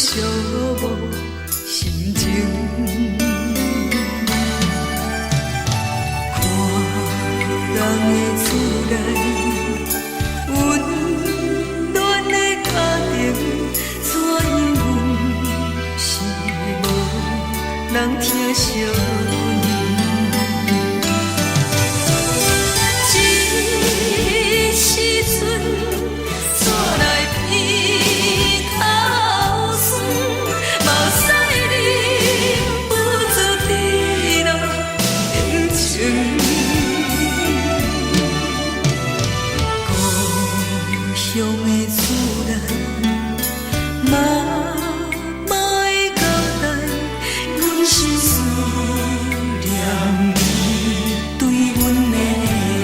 寂寞心情。看人的厝内温暖的家庭，怎因阮是无人疼惜？人疼惜，一时阵煞来鼻头酸，目屎忍不住滴落眼睛。故乡的厝内，莫交代。是思念你对阮的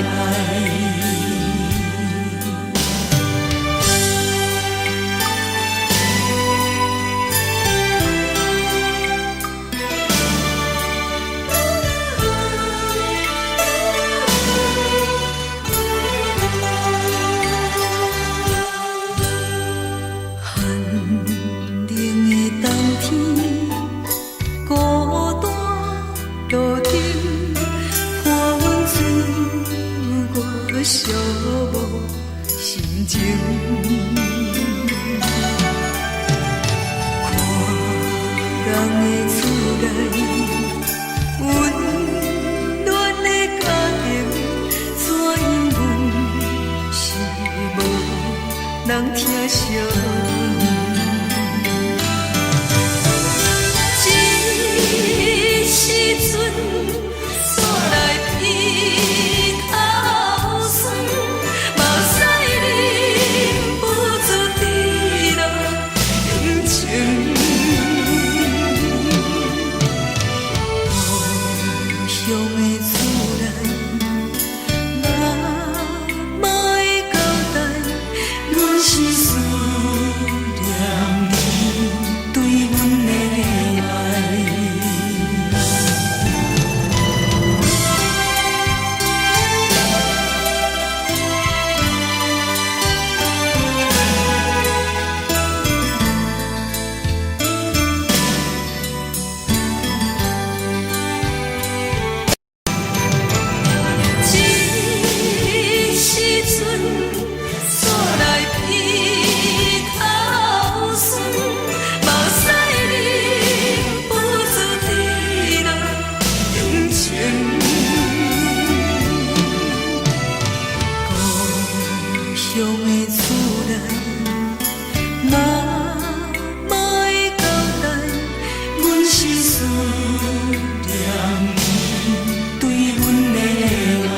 爱。一时阵。乡的厝内，莫交代，阮是思念你对阮的爱。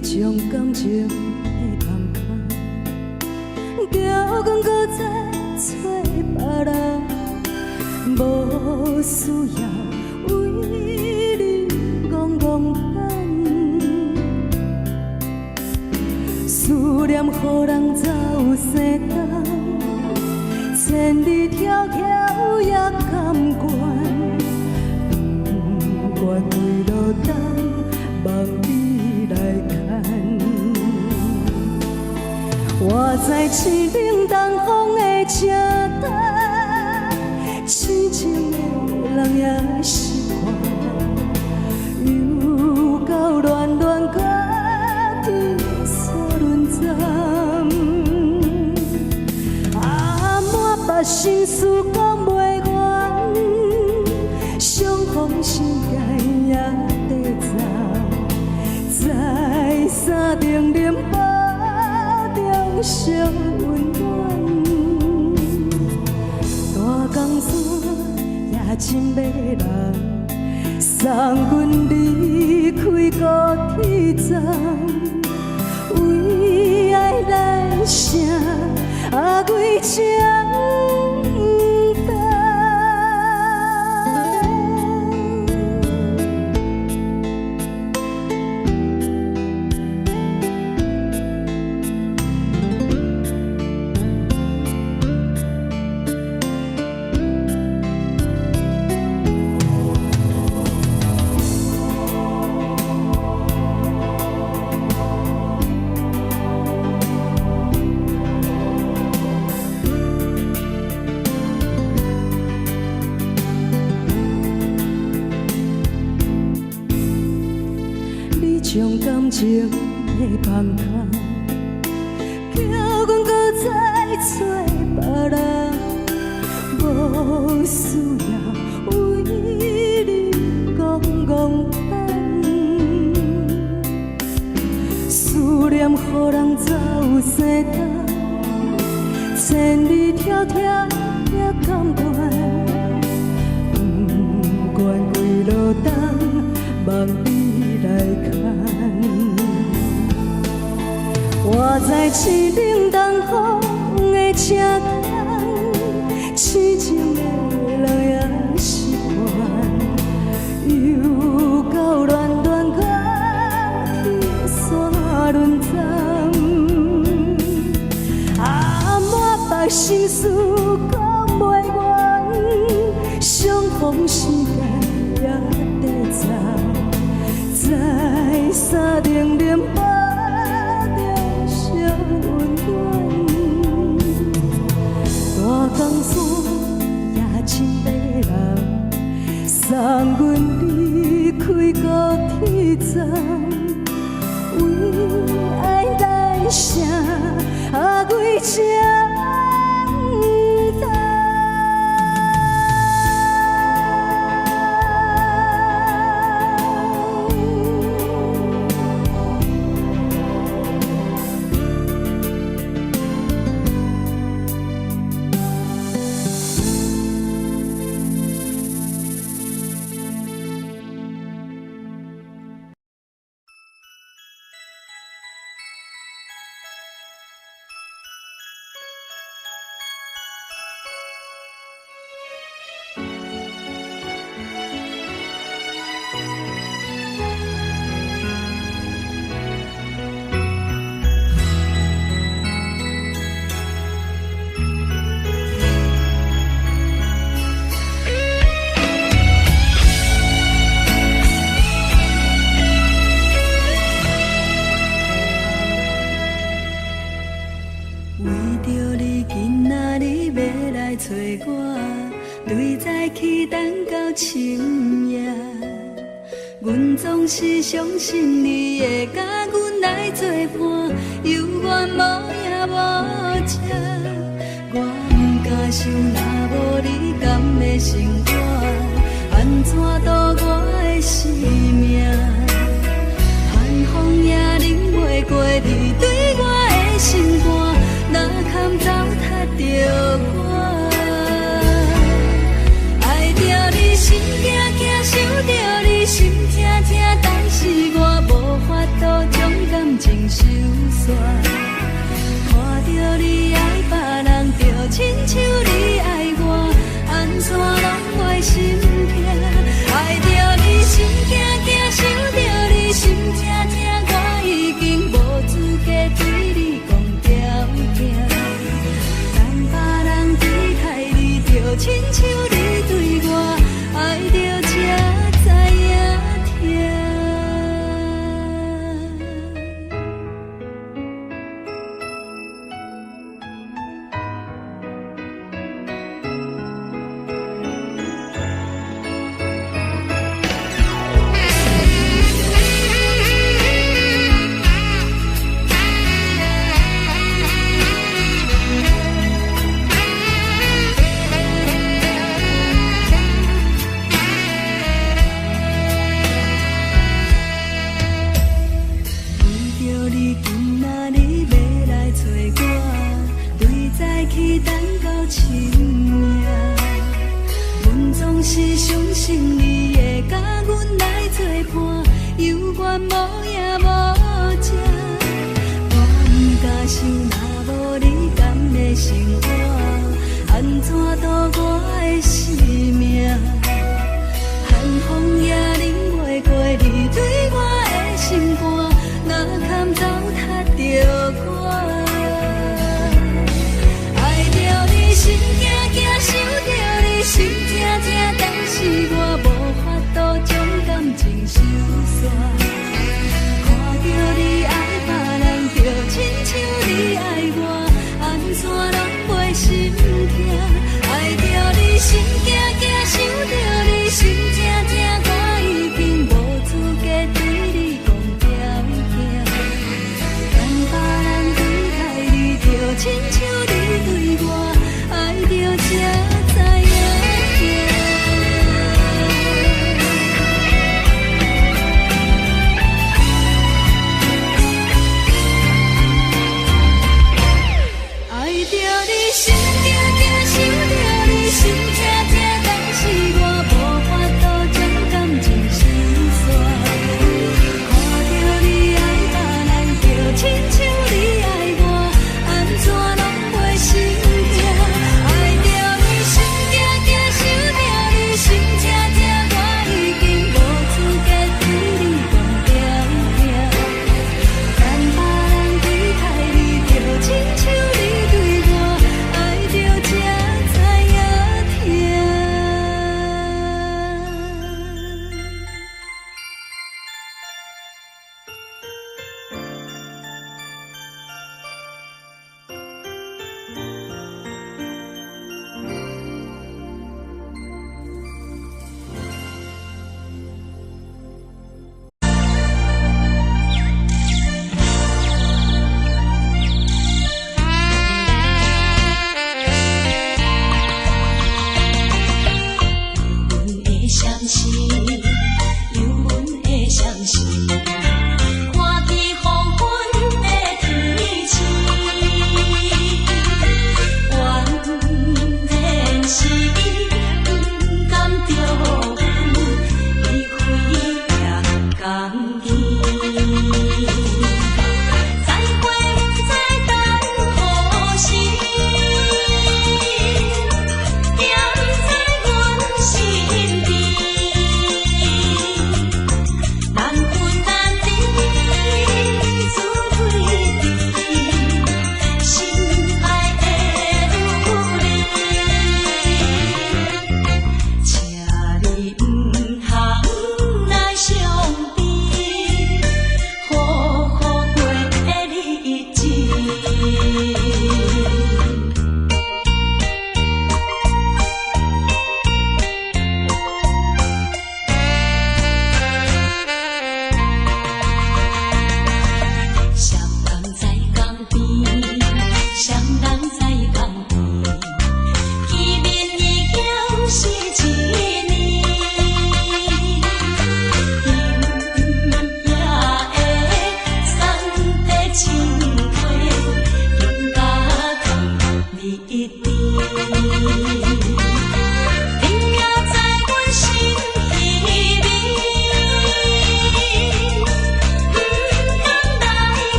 将感情的放空，叫阮搁再找别人，无需要为你戆戆等。思念予人走西东，千里迢迢也甘愿，不管几路灯，望你来看。我在凄冷东风的车站，痴情的人也习惯，又到恋恋甲天梭轮站。满腹心事讲袂完，相逢心间也地走，在。真迷人，送阮离开高铁站，为爱来声几声。将感情的放下，叫阮搁再找别人，无需要为你讲戆等。思念予人走西东，千里迢迢也甘愿，不管几路灯，望你来看。我在市顶东风的车站，痴情的人也是怨，又到乱乱看去山轮站，满腹心事讲袂完，相逢时间也在走，在山顶顶。江山也真迷人，送阮离开高铁站，为爱来声几声。找我，对在起等到深夜，阮总是相信你会甲阮来作伴，犹原无影无迹。我不敢想，若无你甘的生活，安怎度我的生命？寒风也忍袂过你对我的心肝，哪堪糟蹋着我？心惊惊，想着你心痛痛，但是我无法度将感情收煞。看着你爱别人，就亲像你爱我，安怎拢会心痛？爱着你心惊惊，想着你心痛痛，我已经无资格对你讲条件。等别人是相信你会甲阮来作伴，犹原无影无迹。我不敢想，若无你甘的生活，安怎度我的生命？寒风也忍袂过你对我的心肝，哪堪糟蹋着我？爱着你心惊惊，想着你心痛痛，但是我无法度将感情收煞。看着你爱别人，就亲像你爱我，安怎拢袂心痛？爱着你心。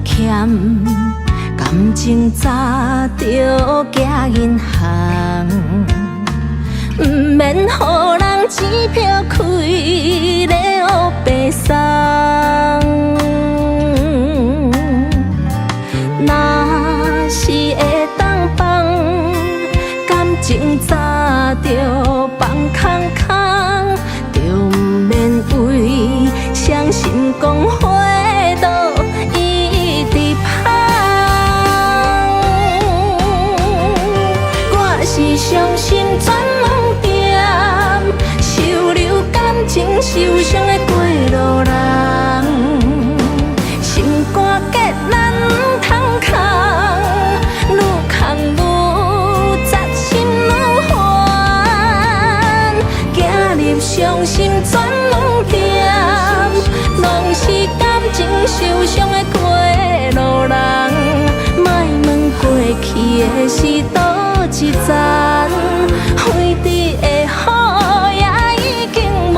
欠，感情早就行银行，毋免予人钱票开咧黑白送。若是会当放，感情早就放空空，就毋免为伤心讲话都一直香。我是伤心全网店，收留感情受伤的过路人，心肝结咱毋通空，愈空愈扎心愈烦，走入伤心全网店，拢是感情受伤的过路人，莫问过去的是倒一站，飞滴的雨也已经袂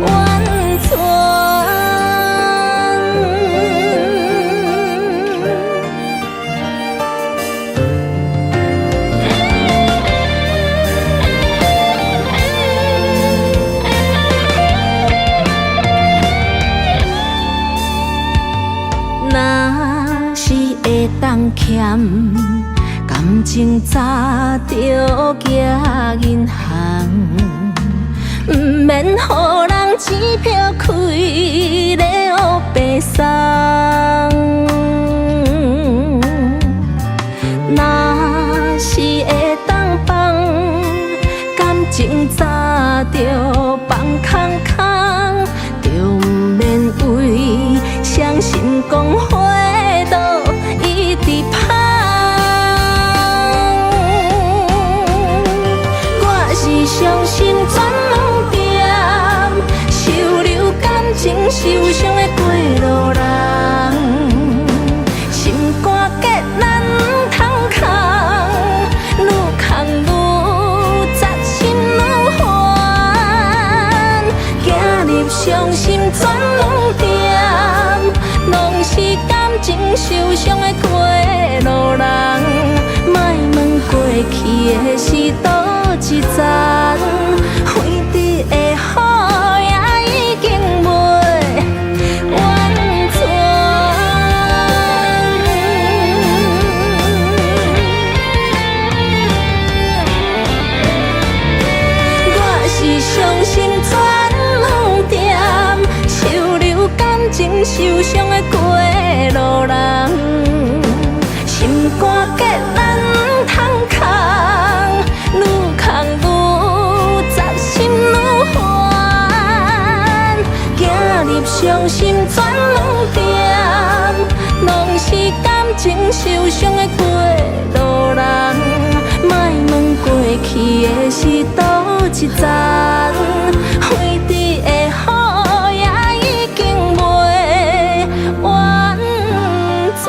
完全。若是会当欠，感情早就行银行，毋免予人钱票开咧黑白送。若是会当放，感情早就放空空，就毋免为伤心讲话都一直香。我是伤心全网店，收留感情受伤的过路人，心肝结咱毋通空，愈空愈扎心愈烦，走入伤心全网店，拢是感情受伤的过路人，莫问过去的是倒一站，飞滴的雨也已经袂完全。我是伤心全网店，收留感情受伤的过路人，心肝结咱毋通空，愈空愈扎心愈烦，走入伤心全网店，拢是感情受伤的过路人，莫问过去的是倒一站，飞滴的雨也已经袂完全。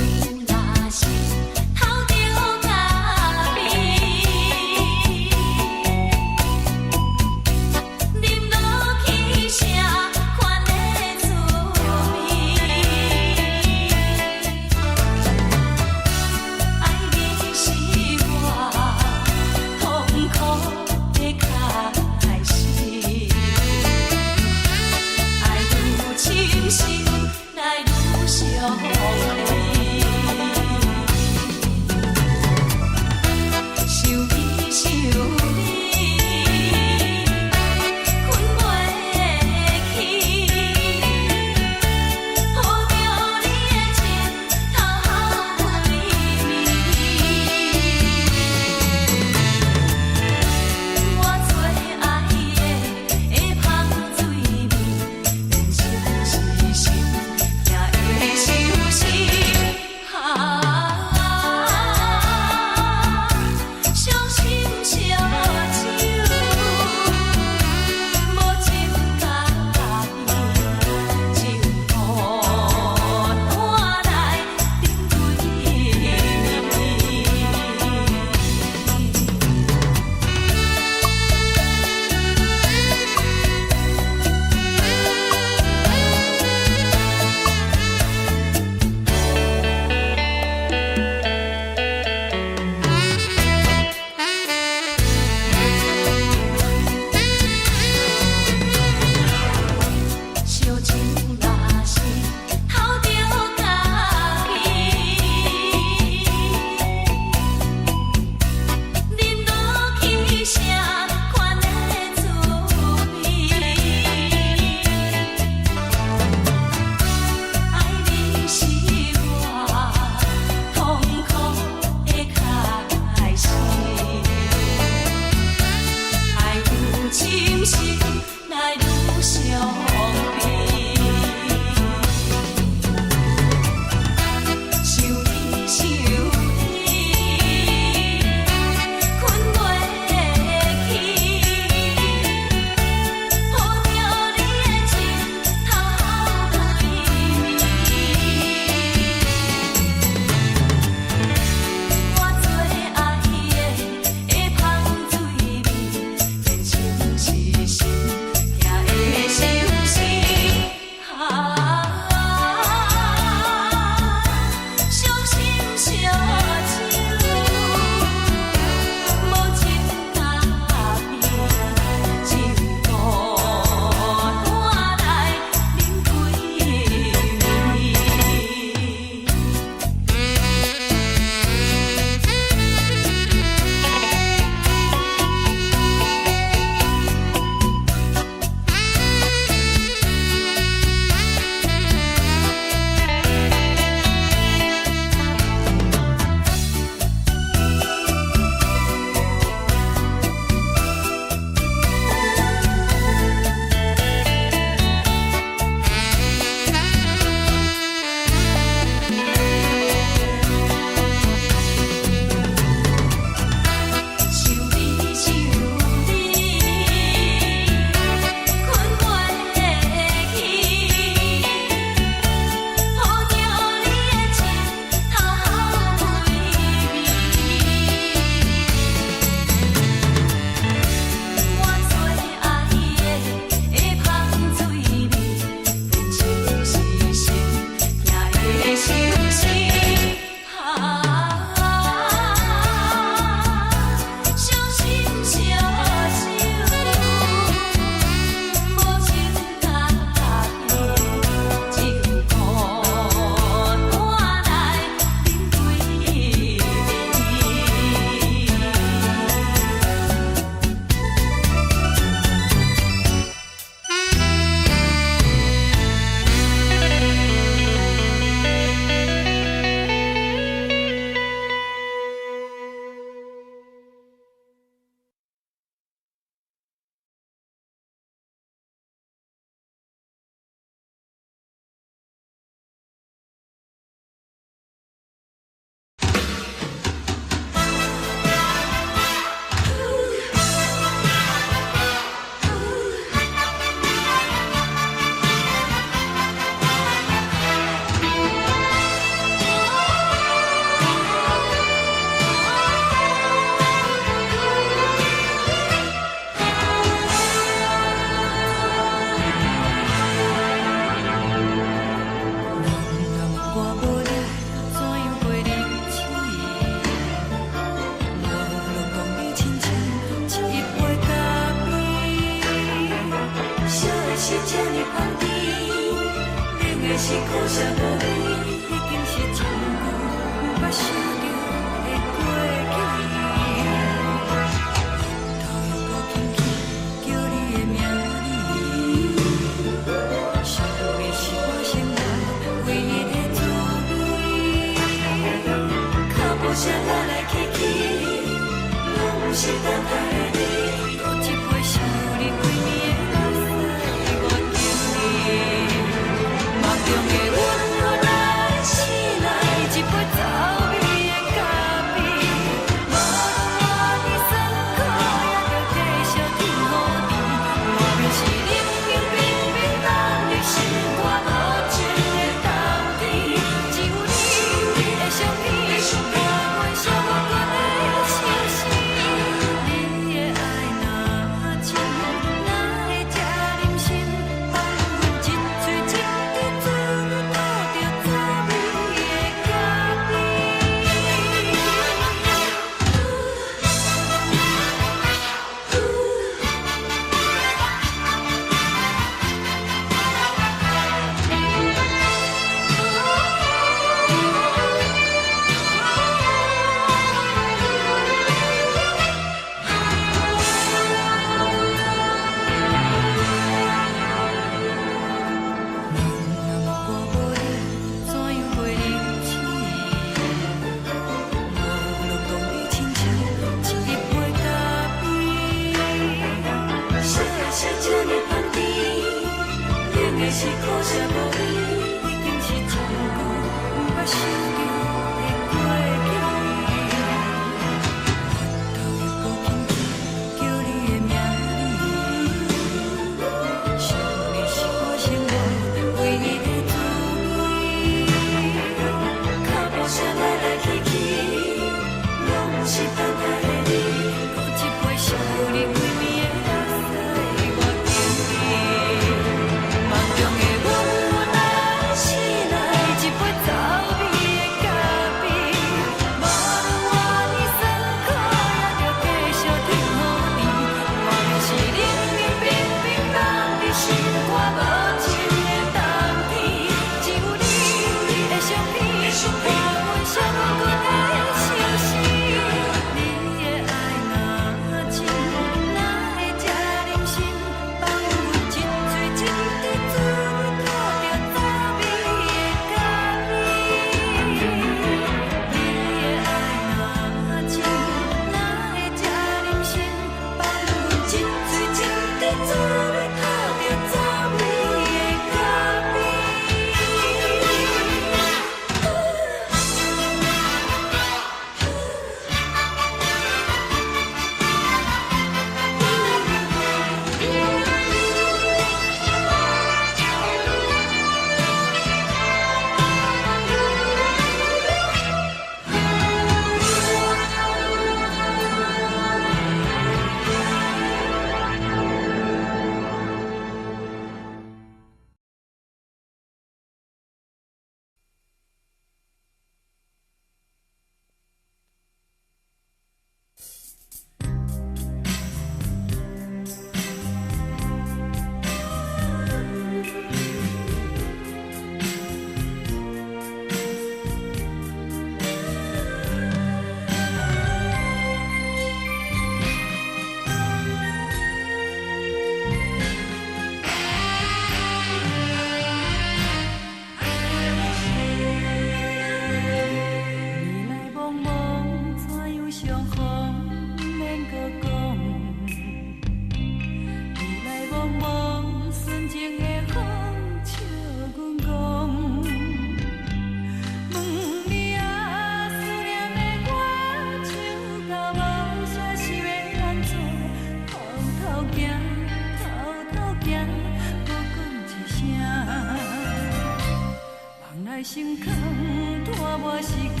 拖磨时间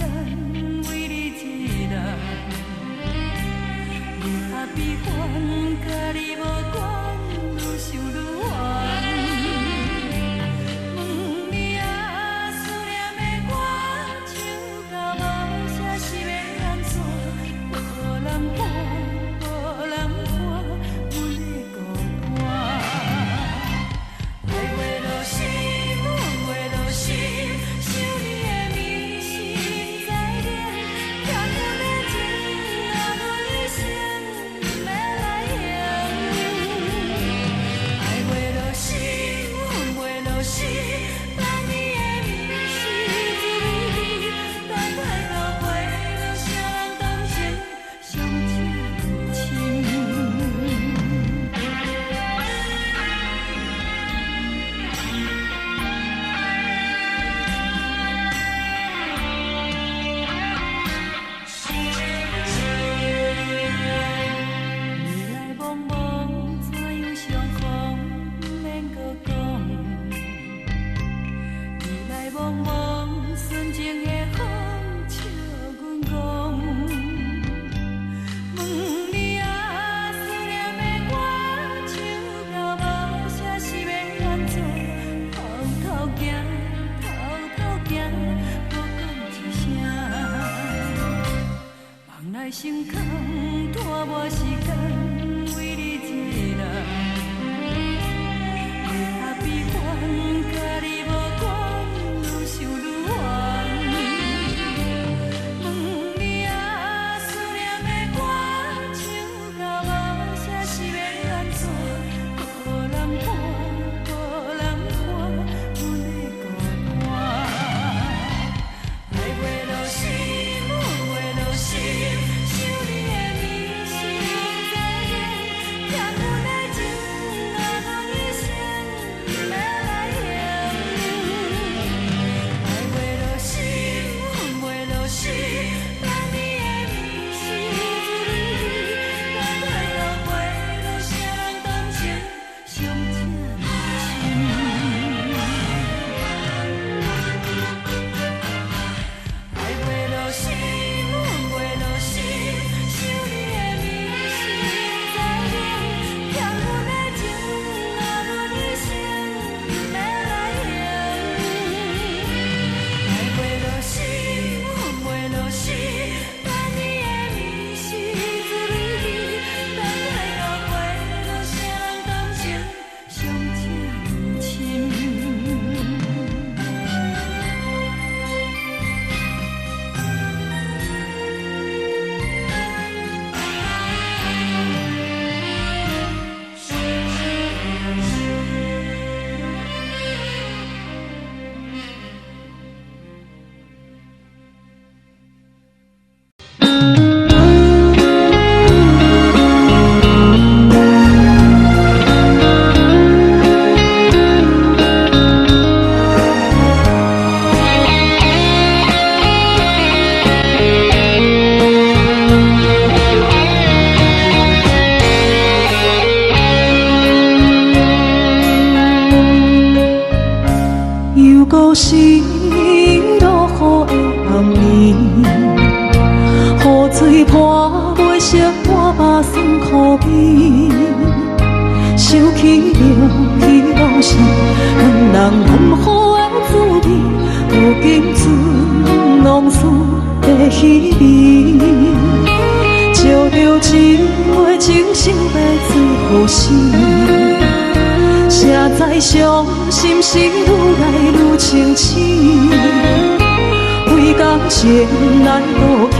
为你一人，愈合悲欢，甲你无关，愈想愈烦。问你啊，思念的我，唱到无声是要安怎？无人看，无人看，阮的孤单。爱袂落心，阮袂落心，想你的面心在念，欠阮的情，啊，阮一生要来还。爱袂落心，阮袂落心，等你的面是一字字，等待到回落啥人同情，上这深。你来茫茫，怎样相逢？不免搁讲。你来茫茫，纯情的风笑阮讲。问你啊，思念的我，唱到无声是要安怎？偷偷行，偷偷行，无讲一声。梦来心空，拖磨时间为你一人，愈合悲欢，甲你无关，愈想愈烦。问你啊，思念的我，唱到无声是要安怎？无人看，无人看，阮的孤单。爱袂落心，阮袂落心，想你的面心在念，欠阮的情，啊，阮一生要来还。爱袂落心，阮袂落心，等你的面是一字字，等待到回落啥人同情，上这深。爱袂落心，阮袂落心，想你的面心在念，欠阮的情，啊，阮一生要来还。爱袂落心，阮袂落心，等你的面是一字字，等待到回落啥人同情，上这深。又搁是落雨的暗暝，雨水泼袂湿我目酸苦味，想起了彼拢是两人暗好的滋味，如今存往事的稀微，照着一回情深要最好心。谁知伤心事愈来愈清醒，为感情来落去，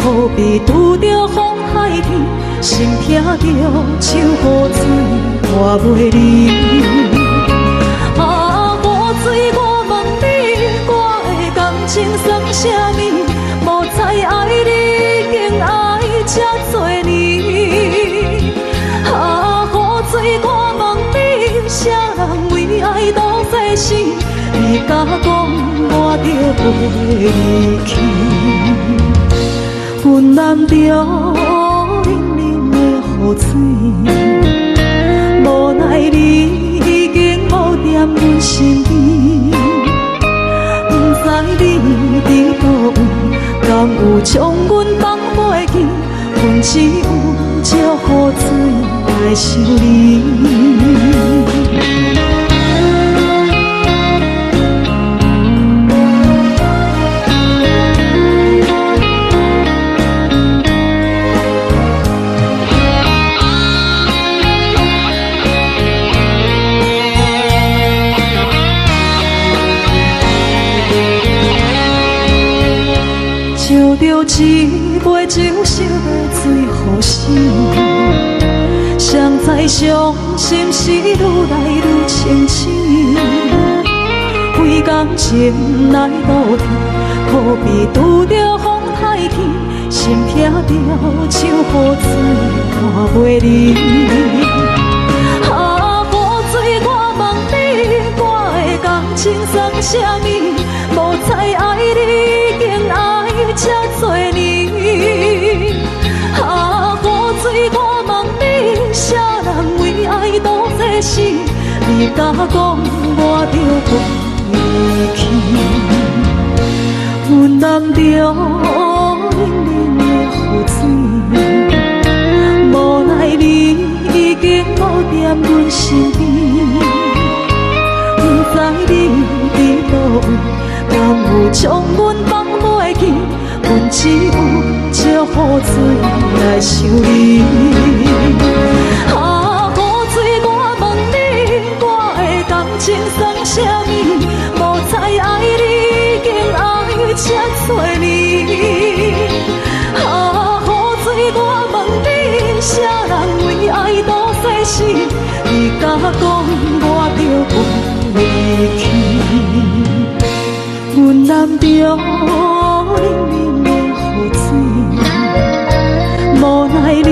何必拄着风海天，心痛着像雨水拖袂离。啊，雨水，我问你，我的感情算啥物？无知爱你，竟爱这多年。啊，雨水，我问你，啥人为爱斗世死？你敢讲我着袂离去？阮淋着冷冷的雨水，无奈你已经无踮阮身边。不知你伫倒位，敢有将阮放袂记？阮只有借雨水来想你。一杯酒烧的醉予醒，谁知伤心事愈来愈清醒。为感情来倒天，可比拄着风太轻，心痛着像雨水看袂离。啊，雨水，我问你，我的感情算啥物？无再爱你，已经爱这多年。啊，雨水，我问你，啥人为爱赌这死？你甲讲我着离去，阮淋着冷冷的雨水，无奈你已经无踮阮身边，不知你伫倒位，敢有将阮放袂记？阮只有借雨水来想你。啊，雨水，我问你，我的感情算啥物？无再爱你，已经爱这多年。啊，雨水，我问你，啥人为爱赌世事？你甲讲我着离去，阮淋着冷冷的雨水，无奈你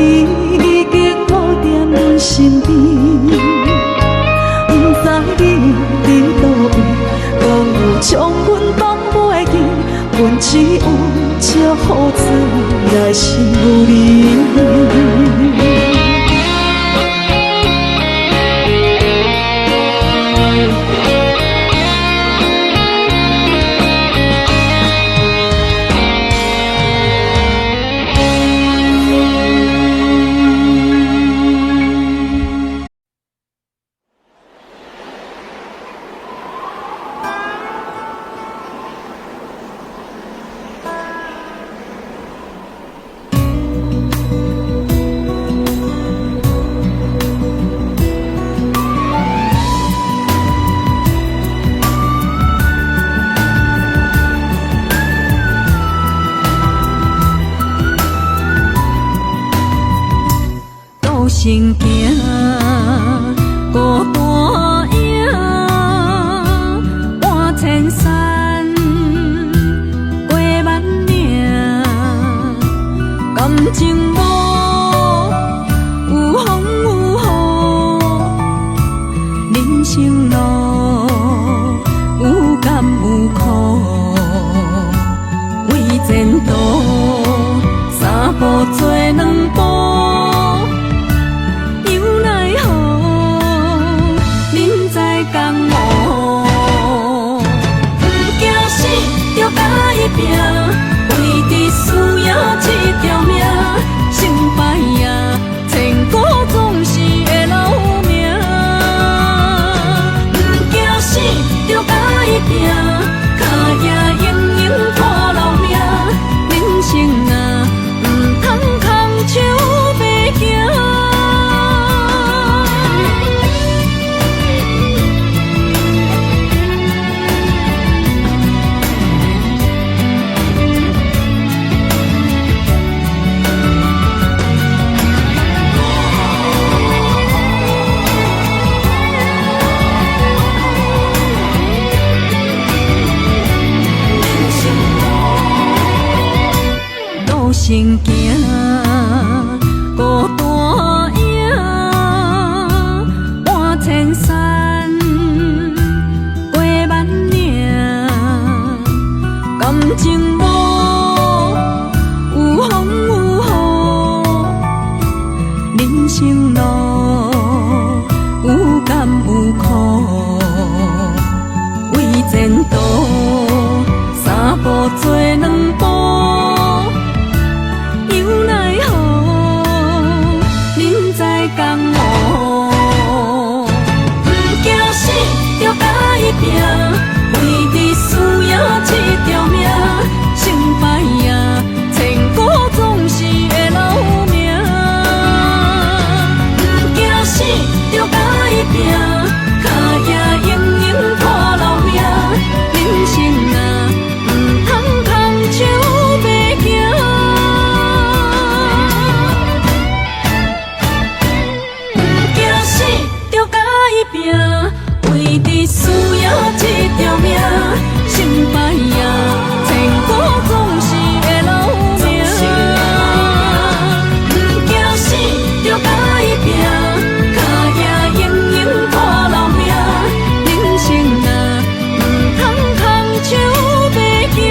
已经无踮阮身边，不知你伫倒位，敢有将阮放袂记？阮只有借雨水来想你。行行，孤单影，换千山，过万岭，感情无有风有雨，人生路有甘有苦，为前途三步做两步。拼，为伫输赢这条命，成败也千古总是会留名。不惊死，着甲伊拼，脚也永永拖老命。人生啊，不通空手白行。行行，孤单影，换千山，过万岭，感情无有风有雨，人生路有甘有苦，为前途做两步，又奈何人在江湖？不惊死，就甲伊拼，为你需要这条命，成败赢，千古总是会留名。不惊死，就甲伊拼，脚也永永拖留名。人生啊，不通空手白行。不惊死，就甲伊拼，为你需要这条命，成败赢，千古总是会留名。不惊死，就甲伊拼，脚也永永拖留名。人生啊，不通空手白行。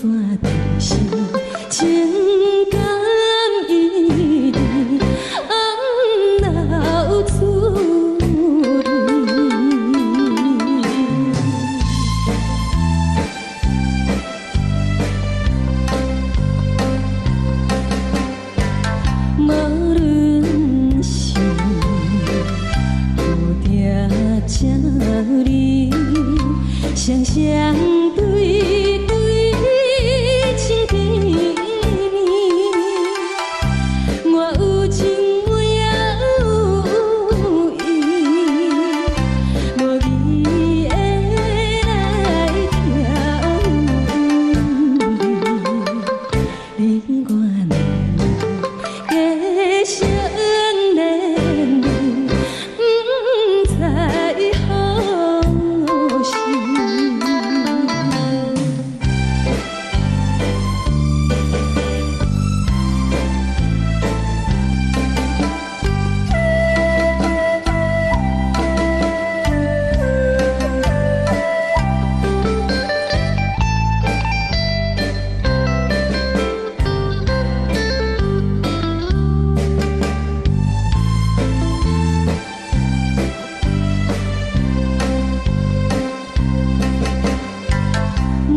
怎就是情感一直红流出无论是有定这里，双双对对情甜，我有情我也有意，无义的来听，你我两个相恋，不知何时。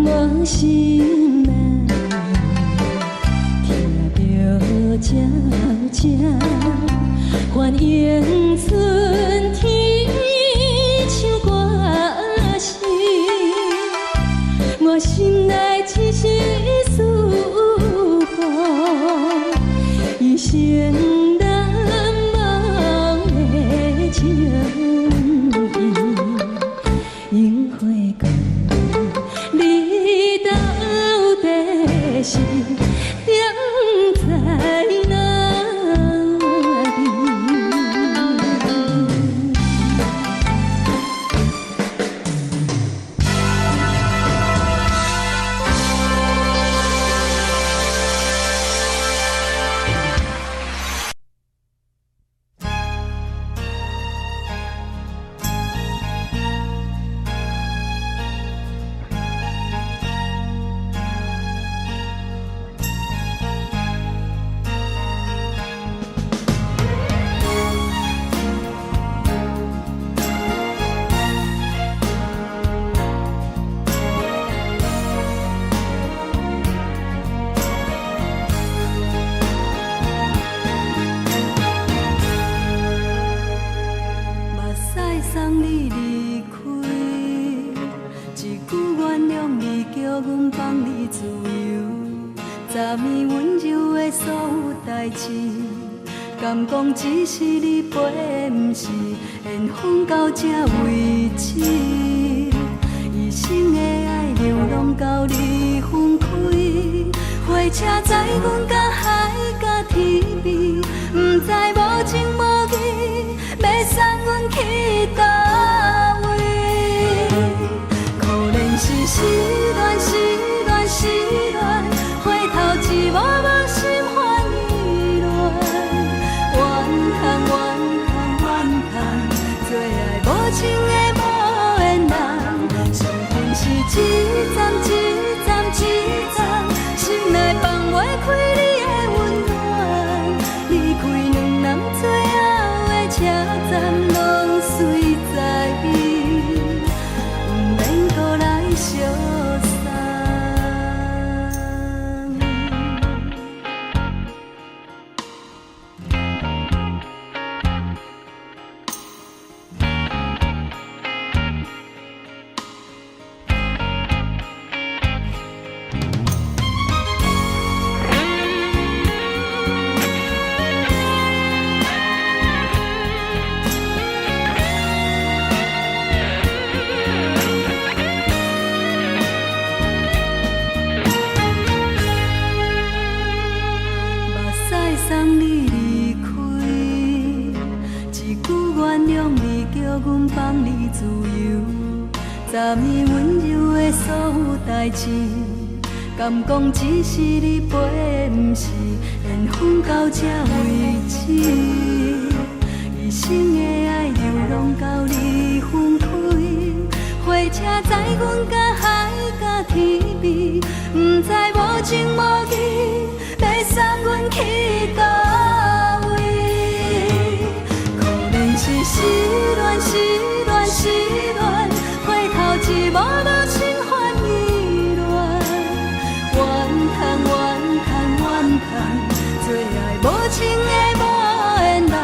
我心内听着这这欢迎春天唱歌声，我心内只是思念一生难忘的情谊，樱花果。你到底是踮在哪里？送你离开，一句原谅你，叫阮放你自由。昨暝温柔的所有代志，敢讲只是你陪，不是缘分到这为止。一生的爱流浪到你分开，火车载阮到海角天边，不知无情无义，要送阮去倒位？可怜是失恋，失恋，失恋，回头一幕幕心烦意乱，怨叹，怨叹，怨叹，最爱无情的无缘人，上恨是一站一站一站，心内放袂开你的温暖，离开两人最后的车站，拢随在伊，不免搁来相送。送你离开，一句原谅你，叫阮放你自由。昨暝温柔的所有代志，敢讲只是你陪，不是缘分到这为止。一生的爱流浪到你分开，火火车载阮甲海甲天边，不知无情无义，要送阮去倒位？可能是失恋，失恋，失恋，回头一幕幕心烦意乱，怨叹，怨叹，怨叹，最爱无情的无缘人，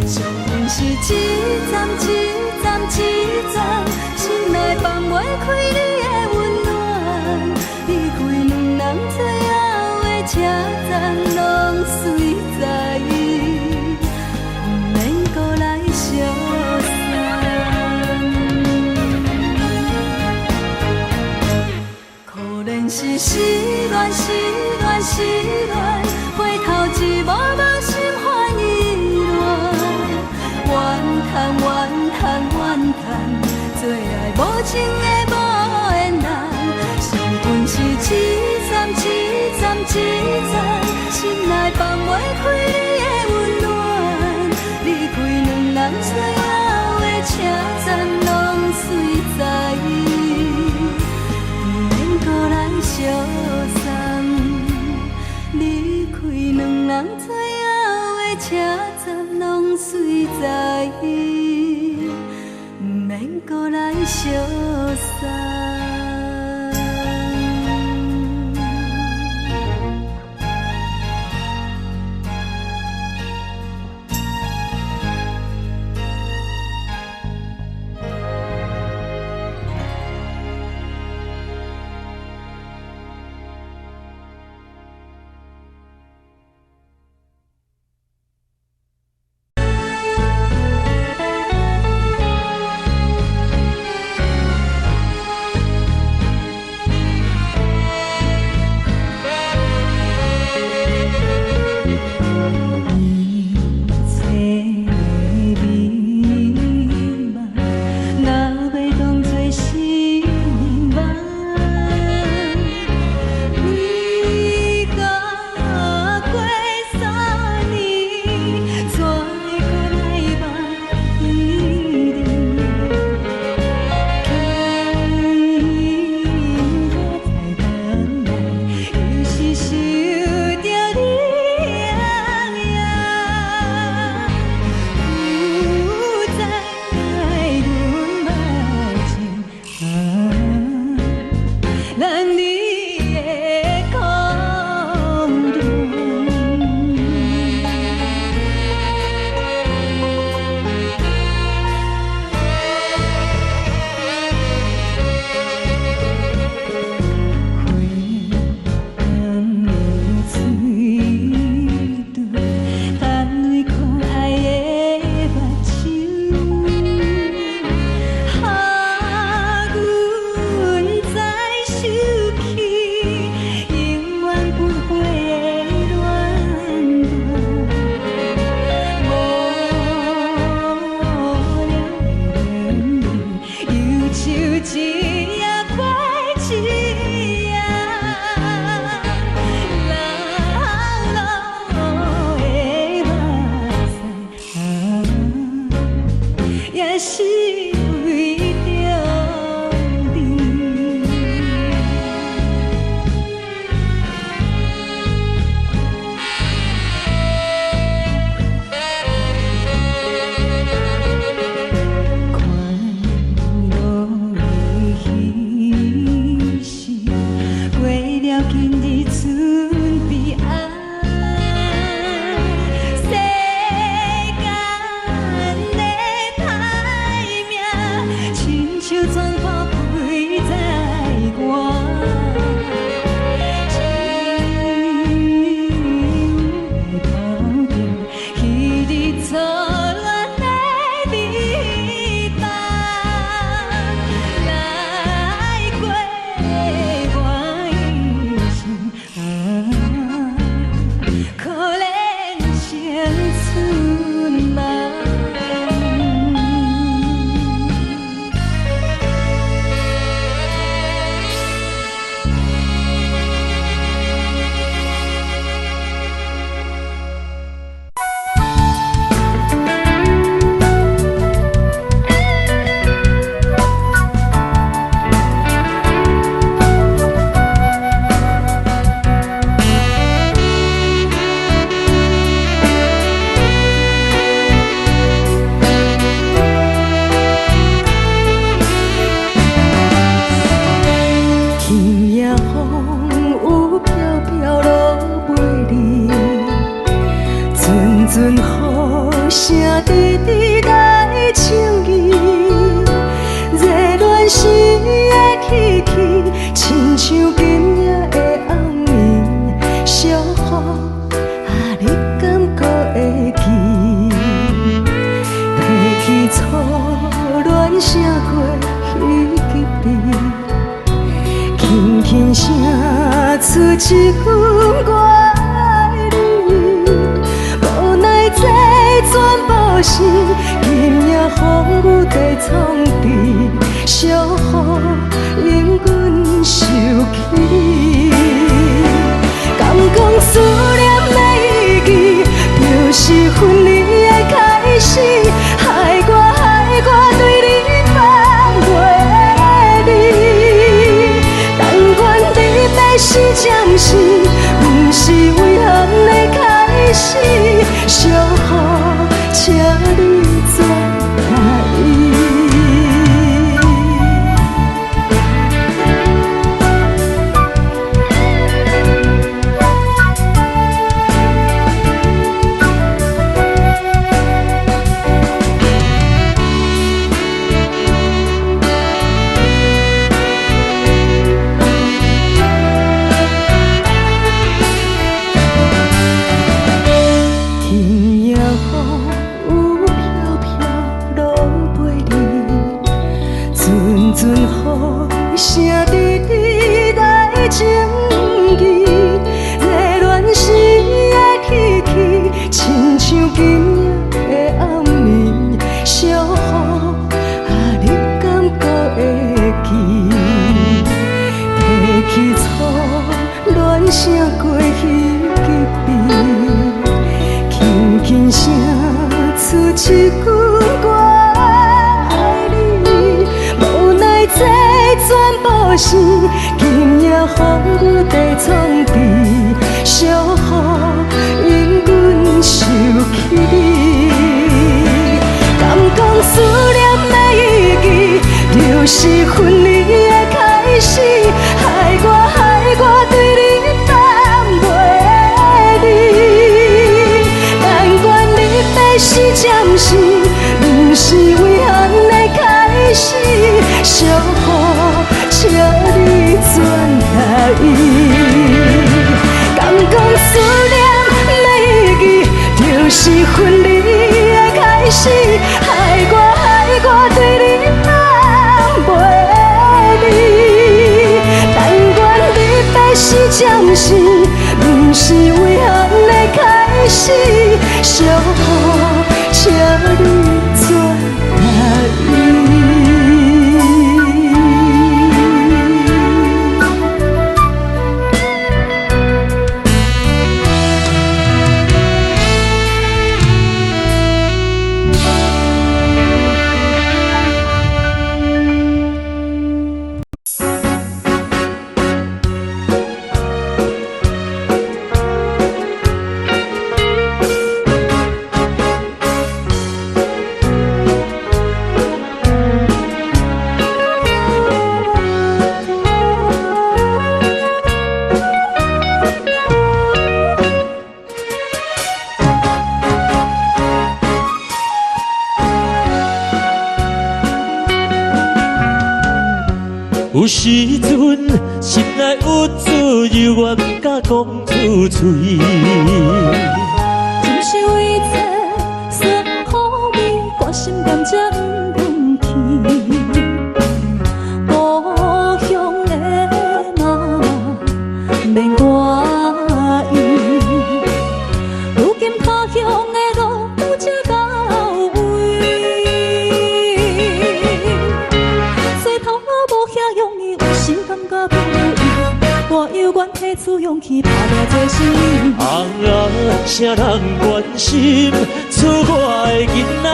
上恨是一站一站一站，心内放袂开你的温暖，离开两人最后的车站，拢随在意，不免搁来相送。可能是失恋，失恋，失恋，回头一幕幕心烦意乱，怨叹，怨叹，怨叹，最爱无情的无缘人，上恨是一站一站一站，心内放袂开你的温暖，离开两人最后的车站，拢随在意，不免搁来相送。离开两人最后的车站，拢随在意，不免搁来相送。声滴滴来情意，热恋时的气气，亲像今夜的暗暝，小雨你敢搁会记？提起初恋声过彼吉边，轻轻声出一句我爱你，无奈这全部是今夜风雨地创治，小雨令阮受气。敢讲思念的意义，就是分离的开始，害我对你放袂离。但愿你要是暂时，不是遗憾的开始，小雨，请你转来。声过彼吉边，轻轻声出一句我爱你，无奈这全部是今夜风雨地创治，小雨因阮受气。敢讲思念的意义，就是分离的开始，害我对你。是暂时，不是遗憾的开始。小雨，请你转来。敢讲思念的意义，就是分离的开始。害我对你放袂离。但愿你要是暂时，不是遗憾的开始。小雨，请你转来。有时阵心内有自由，我不敢讲出嘴。今是为这酸苦味，我心甘才不放弃。故乡的妈妈免我意，如今他乡的路有这到位。细头无遐容易，有心感觉不如意。我犹原提出勇气，打拼做生意。啥人关心出我的囡仔？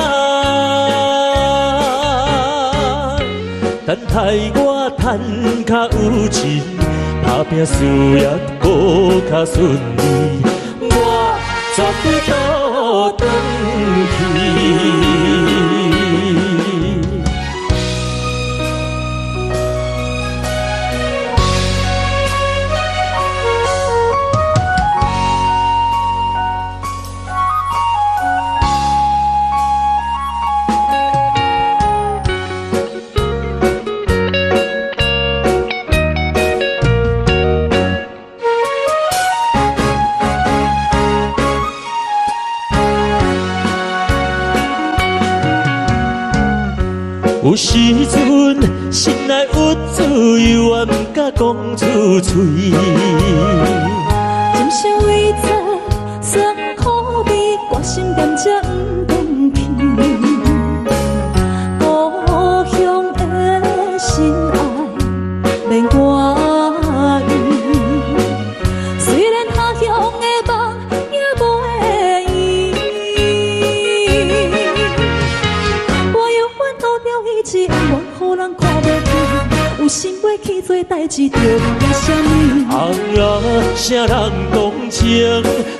等待我趁较有钱，打拼事业搁较顺利，我绝对倒转去。有时阵心内郁滋，又也不敢讲出嘴。今生为在酸苦味，决心点才不放弃。故乡的心爱免我意，虽然他乡的梦也袂圆。我有怨渡掉彼一冤枉，予人看袂起。有心过去做代志，着为什么？红呀，啥人同情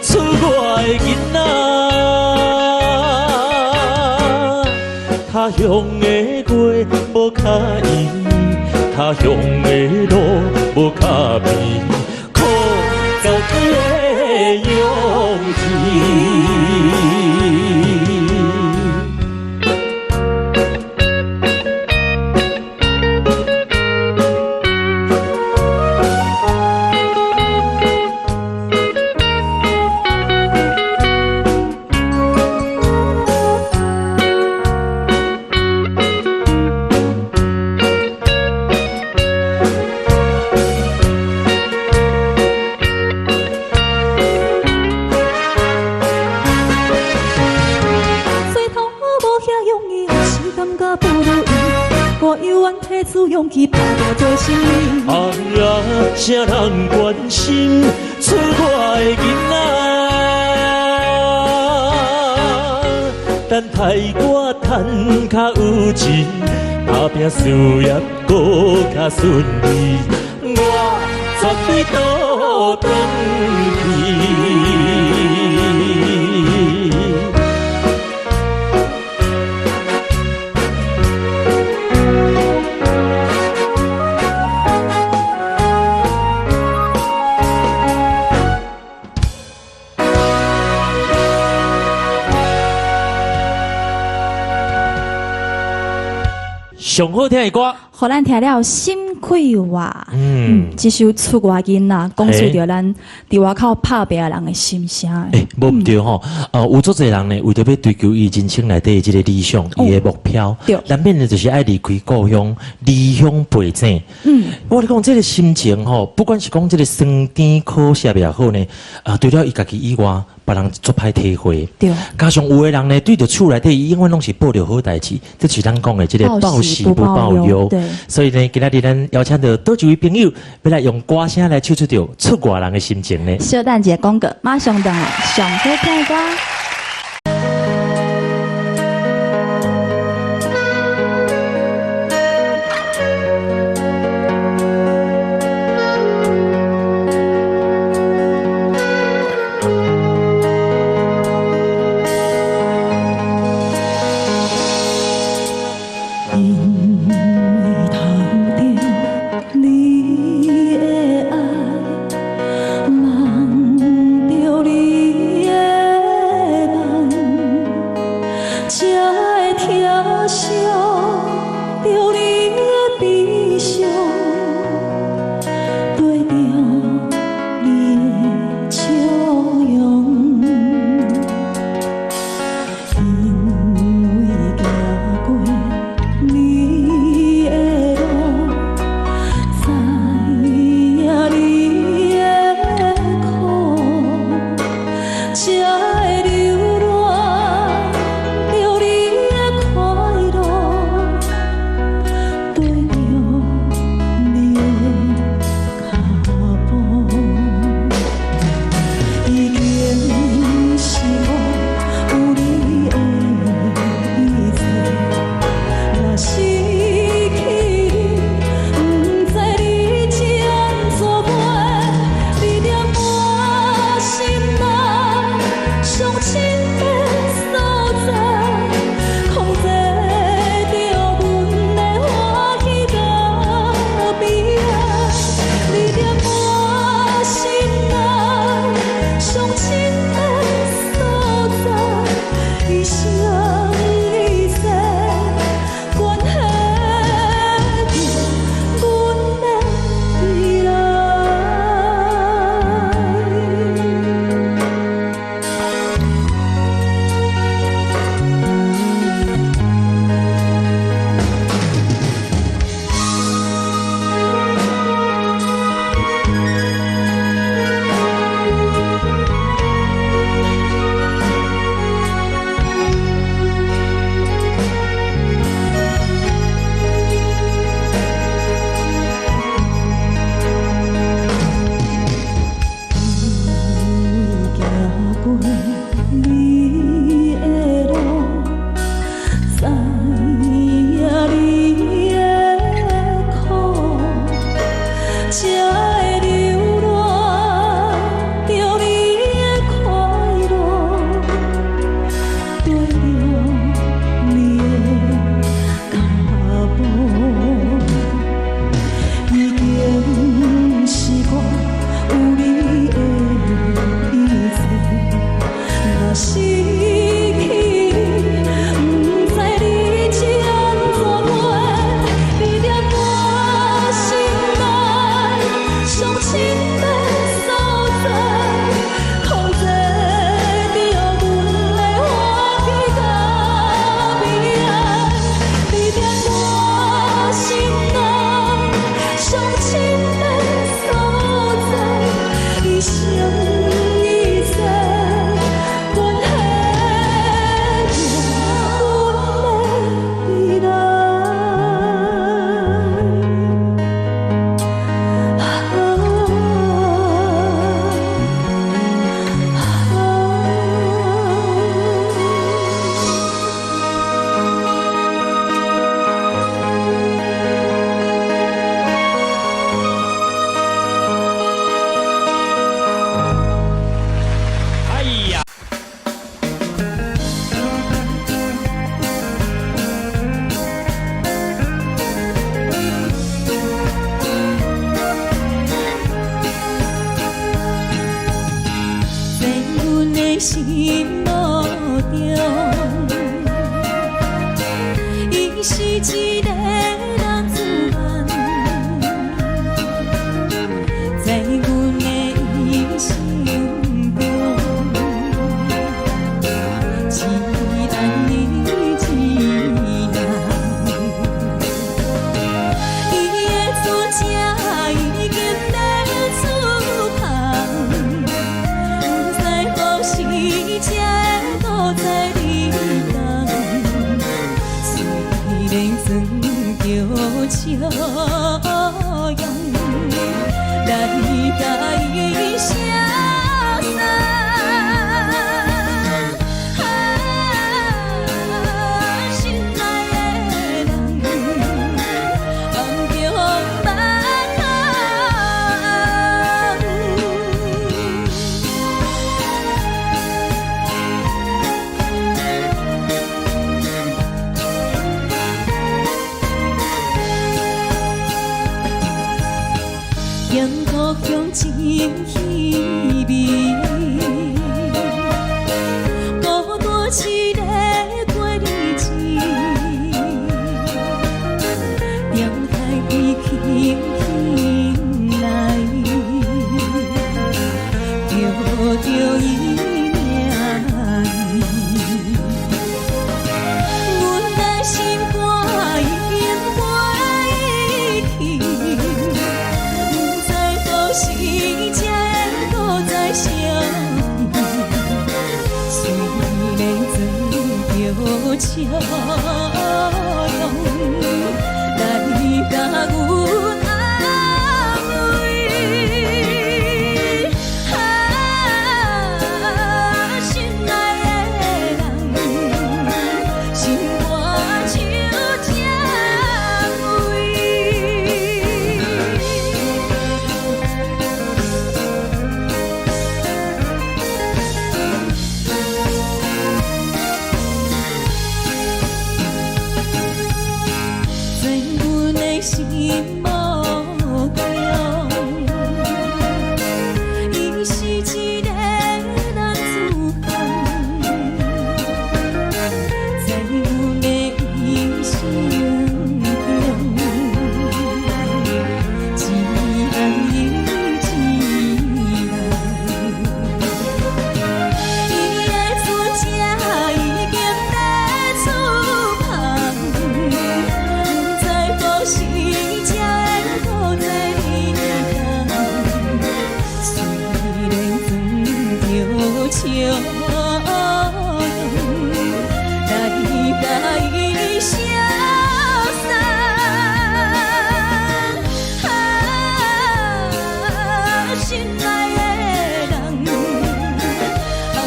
出我的囡仔？他乡的月无脚印，他乡的路无脚边，靠走的勇气。勇气打掉做生命。红呀，啥人关心出我的囡仔？等待我趁较有钱，打拼事业搁较顺利，我绝对倒转去。上好听的歌，互咱听了心快活。这首出外囡仔，讲述着咱伫外口拍拼的人的心声。无毋对吼，有足侪人呢，为着要追求伊人生内底的这个理想，伊的目标，难免呢就是爱离开故乡，离乡背井。我咧讲这个心情吼，不管是讲这个酸甜苦涩也好呢，除了伊家己以外，别人足歹体会。对，加上有的人呢，对着厝内底永远拢是报着好代志，这是咱讲的这个报喜不报忧。对，所以呢，今仔日咱邀请到多几位朋友，要来用歌声来唱出着出外人的心情呢。小等一下广告，马上回来，上好听的歌。你的路，知影你的苦，才会流浪着你的快乐，跟着你的脚步，已经是我有你的一切。若失去，不知日子安怎过，你在我心内上深的所在，控制着阮的欢喜甲悲哀。你在我心内上深的所在，一生一世。心路中，伊是一个人自慢，在阮的一生中，只等你一人。伊的船只已经在出航。是这个在你人，虽然装着笑容，来甲伊相送。心内的人，望着目眶。沿途向前稀微，孤单一个过日子，点开伊轻轻来，叫着伊名字，阮的心肝已经飞去。是这个在相遇，虽然装着笑容，来甲阮安慰。心内的人，心肝像这位。心无强，伊是一个人自寒，在阮的一生中，只等伊一人。伊的船只已经在出航。是这个在你人，虽然装着笑容，来甲伊相送。心内的人，望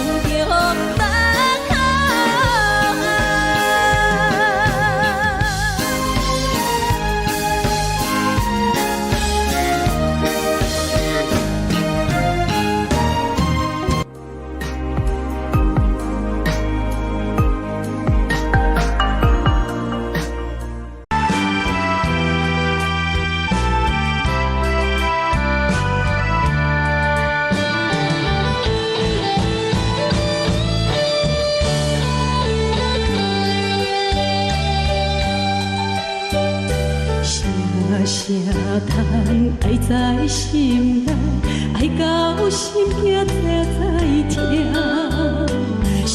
爱在心内，爱到心惊才痛。心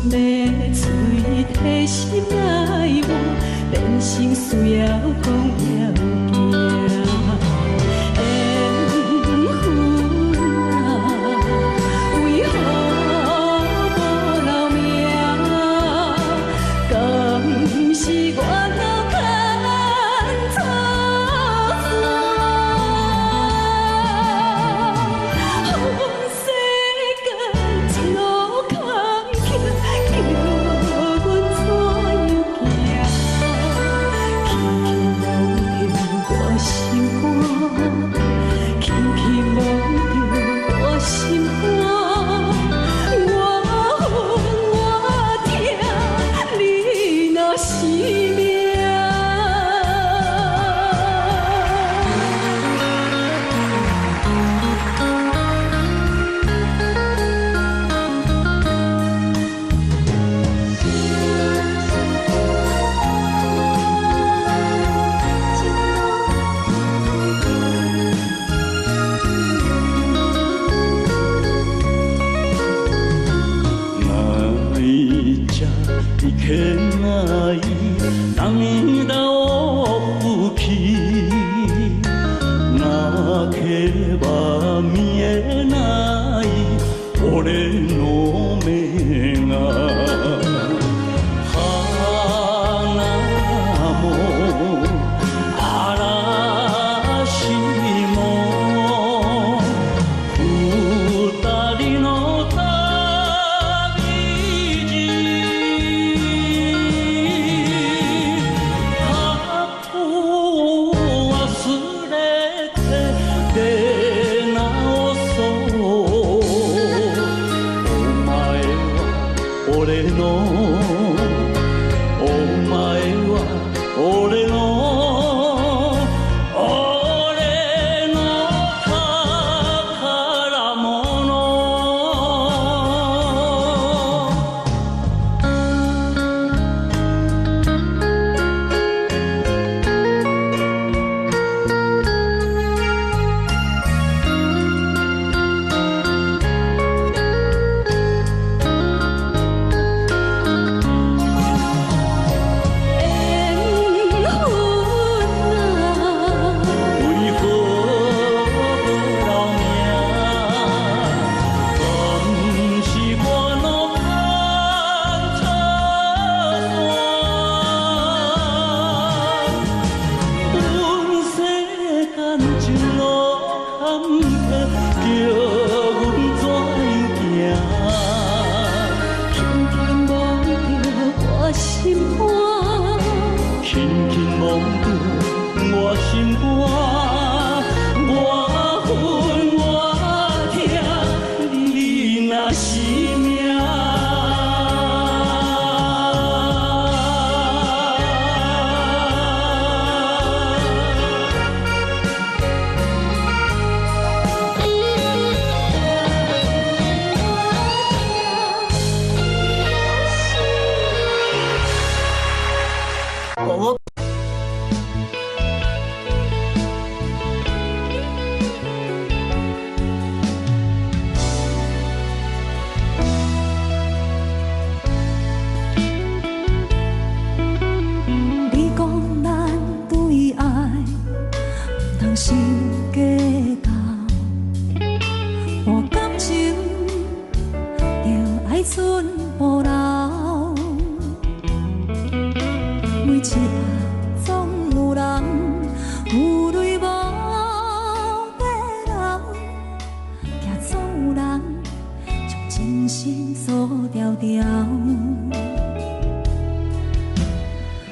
要嘴提心爱我，变成需要讲要行。缘分啊，为何无留名？敢是我脑牵错线？世间一路坎坷，叫阮怎样行？轻轻摸着我心肝，轻轻摸着我心肝，我恨我痛，你若是命。一片爱，人都有去，那刻把面爱，我的诺梅啊，哈那么阿拉西莫，古达里诺塔。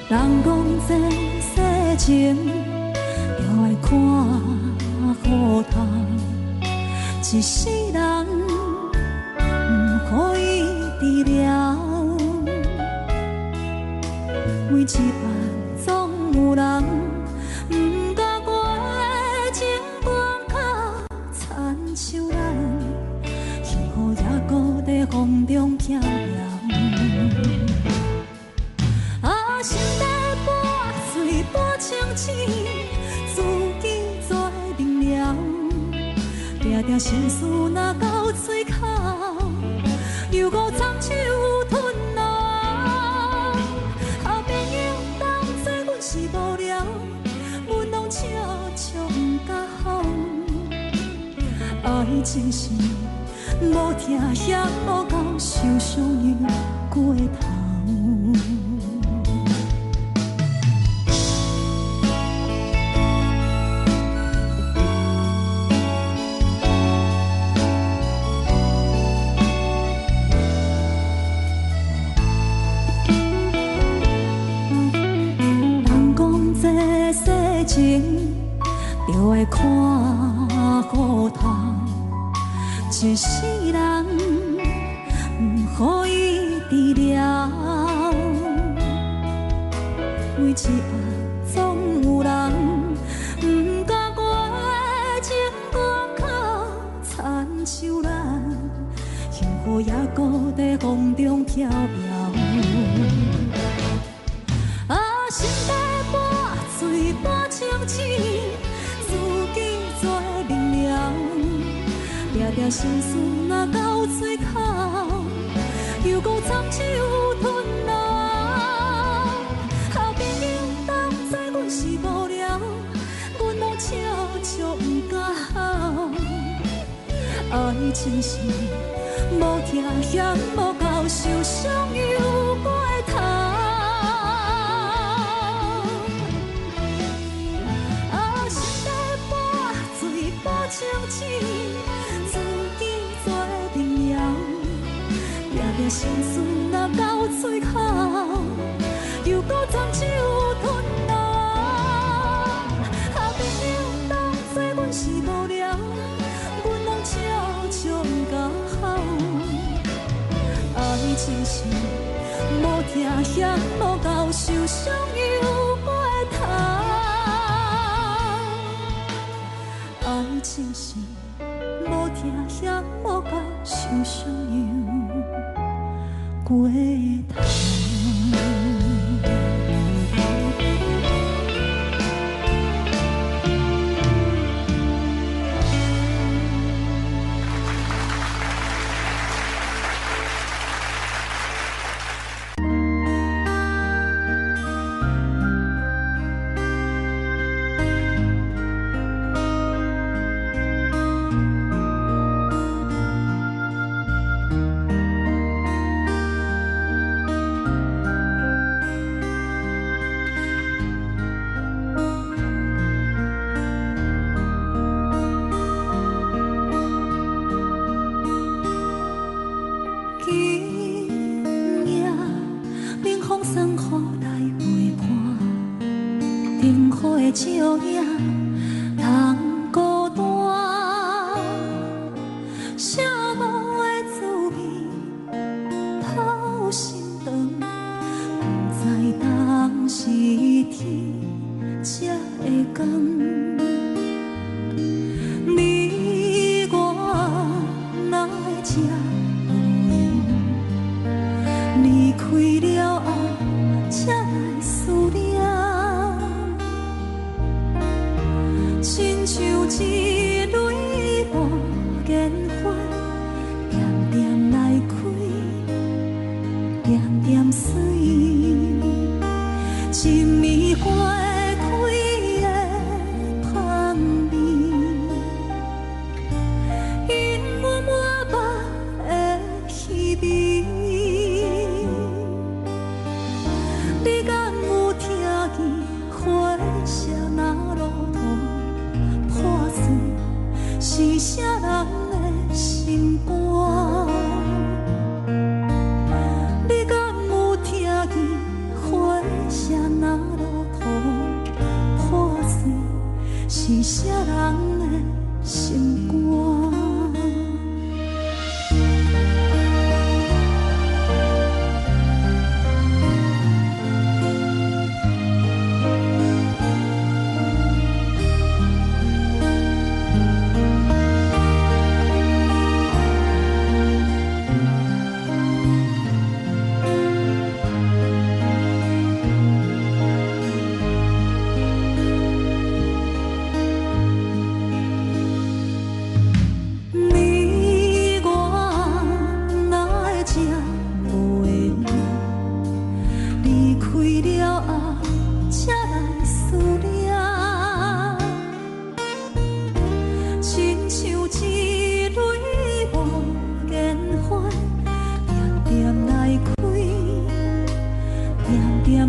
人讲这世情，就爱看好透。一世人不可以治疗，每一摆总有人不敢过情关卡，亲像咱，幸福也搁在风中飘摇。心在半醉半清醒，自己定心事若到嘴口，犹搁藏手吞落。好朋友当作阮是无聊，阮拢笑笑不敢好。爱情是无听也无够，受伤又过头。就会看糊涂，一世人不予伊治疗。每一刻总有人不甲我的情歌靠参像咱，幸福也搁在风中飘摇。心在半醉半清醒，自己做明了。定定心事若到嘴口，又搁藏手吞落。好朋友当作阮是无聊，阮拢笑笑不敢好。爱情是无听也无够，受伤又过头。清醒，自己做定了，定定心事若到嘴口，又搁藏手吞落。好朋友当作阮是无聊，阮拢笑笑不敢好。爱情是无听也无够，受伤又过头。爱情是无听也无够，受伤又过头。照影通孤单，寂寞的滋味透心肠，不知当时天才会光。你我哪会这无样？离开了后才来思念。亲像一蕊无言花，点点来开，点点水，一暝花会开的香味，因我满腹的虚味。你敢有听见花声若落土？是啥人的心肝？你敢有听见花声若？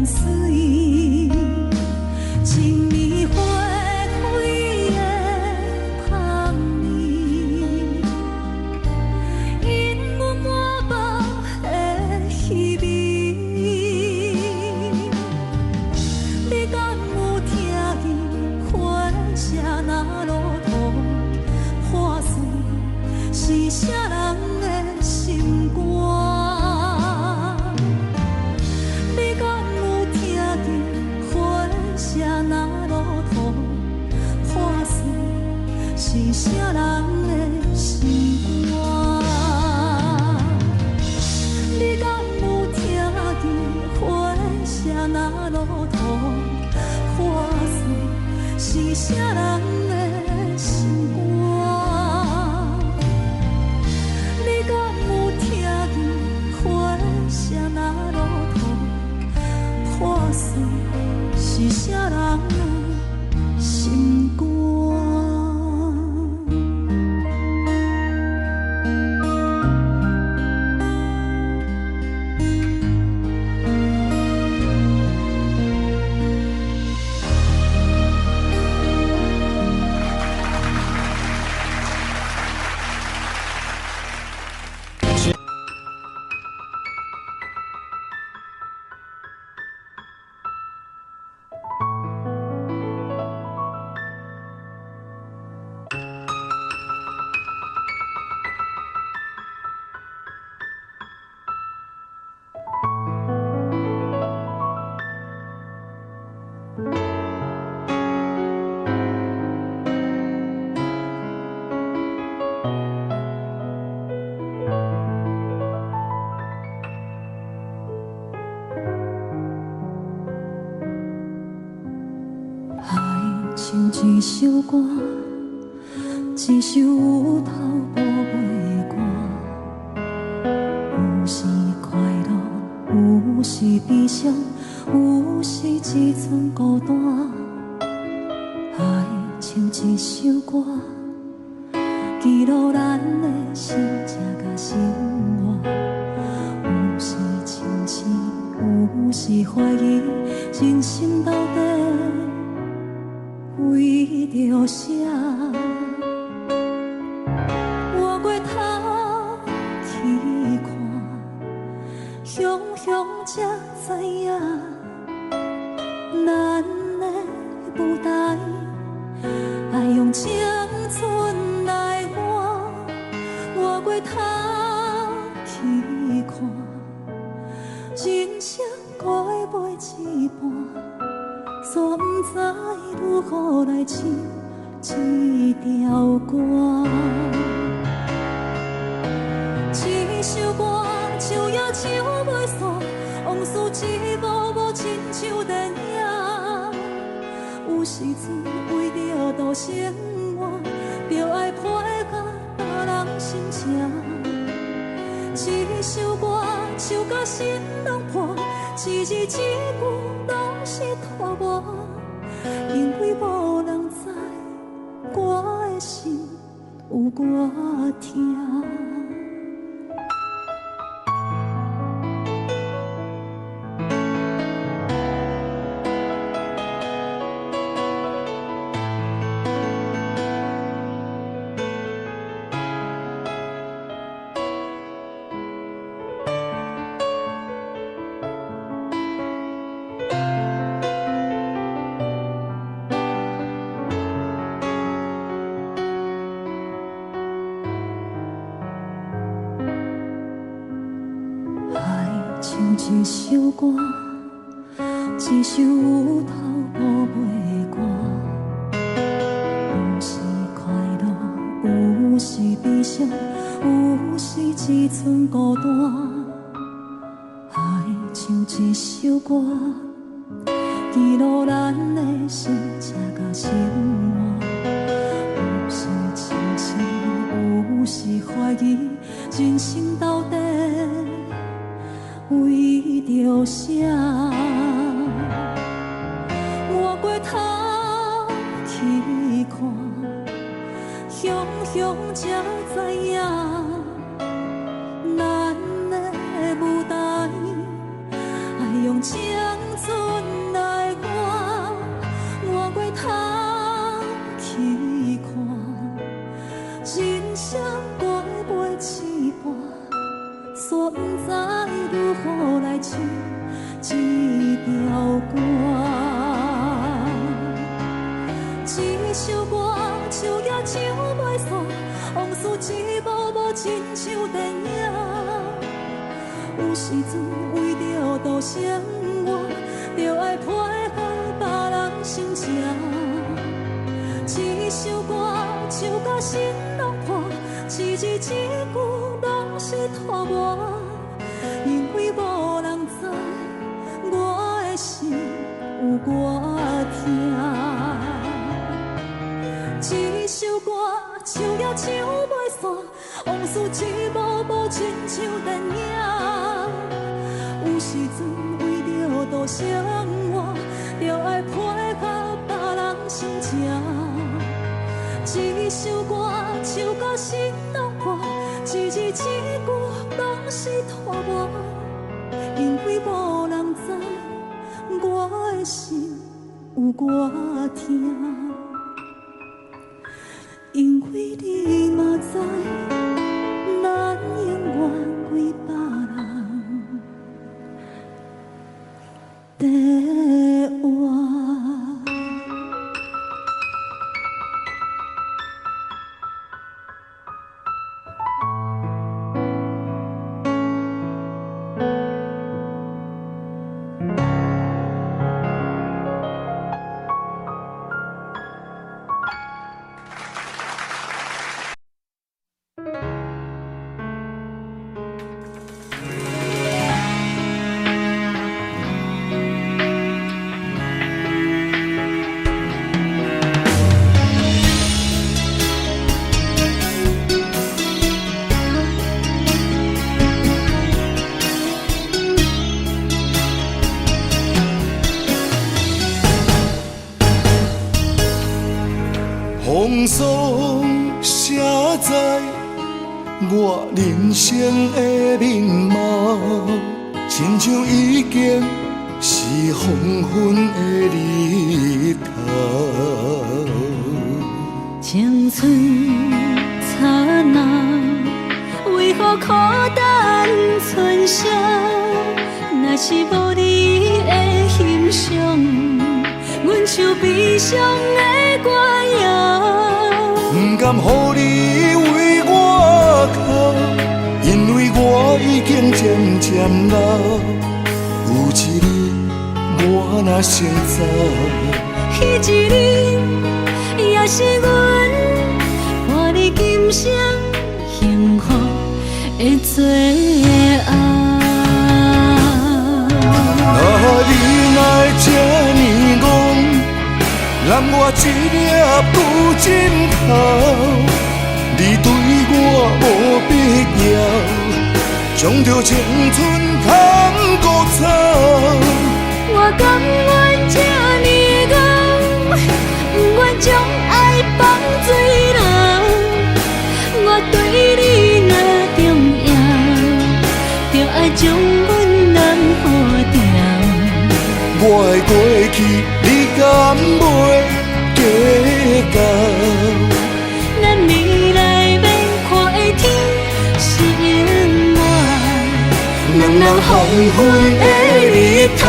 风水，一年花开的香味，因阮满腹的希冀。你敢有听见花声那路途破碎，是啥人的心肝？你敢有听见花声那路途破碎，是啥人的心肝？你敢有听见花声那路途破碎，是啥人的心肝？你敢有听见花声那路途破碎，是啥人的心肝？像一首歌，一首有头无尾歌，有时快乐，有时悲伤，有时一寸孤单。爱像一首歌，记录咱的心情甲生活，有时清醒，有时怀疑，人生到底为着啥？我过头去看，雄雄才知影，咱的舞台爱用青春来换。我过头去看，人生过的袂一半。煞不知如何来唱这条歌。一首歌唱也唱袂煞，往事一幕幕亲像电影。有时阵为着度生活，就爱配甲别人心情。一首歌唱甲心拢破，一字一句拢是托我，因为无人知我的心有多痛。一首歌，一首有头无尾歌，有时快乐，有时悲伤，有时一寸孤单。爱像一首歌，记录咱的心情甲生活，有时清醒，有时怀疑，人生到底为着啥？我过头去看，雄雄才知影，咱的舞台爱用青春煞不知如何来唱这条歌。这首歌唱也唱袂煞，往事一幕幕亲像电影。有时阵为着多生活，就爱配合别人心情。这首歌唱到心拢破，一字一句拢是托我，因为无人知我的心有多痛。这首歌唱也唱袂煞，往事一幕幕亲像电影。有时阵为着多生活，就爱配合别人心情。这首歌唱到心拢破，一字一句拢是托我，因为无人知我的心有多痛。因为你嘛知，咱永远为别人在活。风霜写在我人生的面貌，亲像已经是黄昏的日头。青春刹那，为何孤单春宵？若是无你的欣赏，阮像悲伤的歌谣。不甘予你为我哭，因为我已经渐渐老。有一日我若先走，彼一日也是阮伴你今生幸福的最后。你若会这呢戆，揽我一粒旧枕头，你对我无必要，将着青春通孤草。我甘愿这呢戆，不愿将爱放水流。我对你若重要，就爱将阮人付掉。我的过去，你敢袂计较？咱未来要看的天是永远，两人黄昏的日头。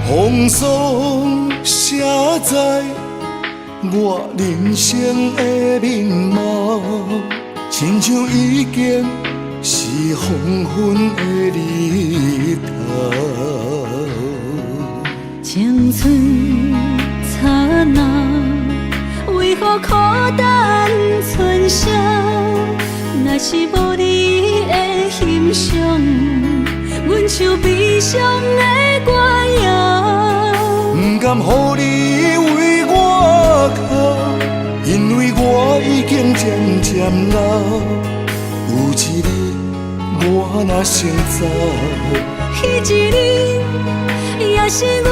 风霜写在我人生的面貌，亲像已经是黄昏的日头。青春刹那，为何孤单春宵？若是无你的欣赏，阮像悲伤的歌谣。不甘予你为我哭，因为我已经渐渐老。有一日我若先走，彼一日也是阮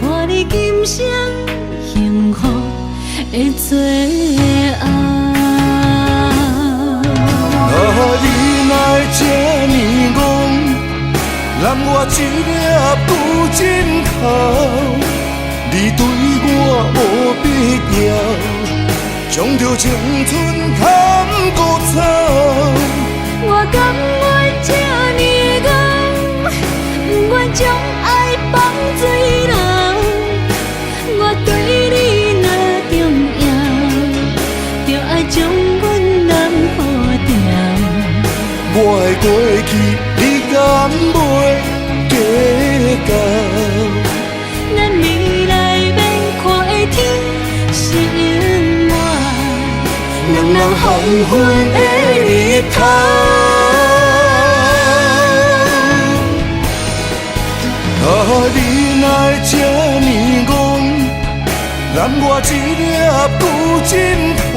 伴你今生幸福的最后。你我一粒有真好，你对我无必要，将着青春砍孤草。我甘愿这呢戆，不愿将爱放水流。我对你若重要，就爱将阮人付掉。我的过去，你敢袂计较？咱未来免看的天是永远，两人黄昏的日头。啊，你哪会这呢戆，揽我一粒有真头？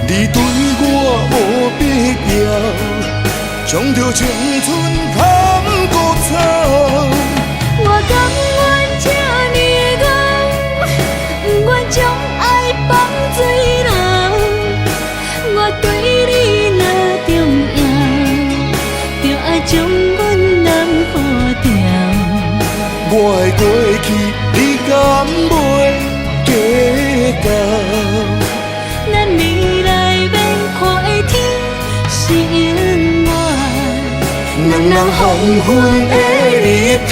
你对我无必要，将着青春砍孤草。我甘愿这呢戆，不愿将爱放水流。我对你若重要，就爱将阮人付掉。我的过去，你敢袂计较？咱未来免看的天是永远，两人黄昏的日头。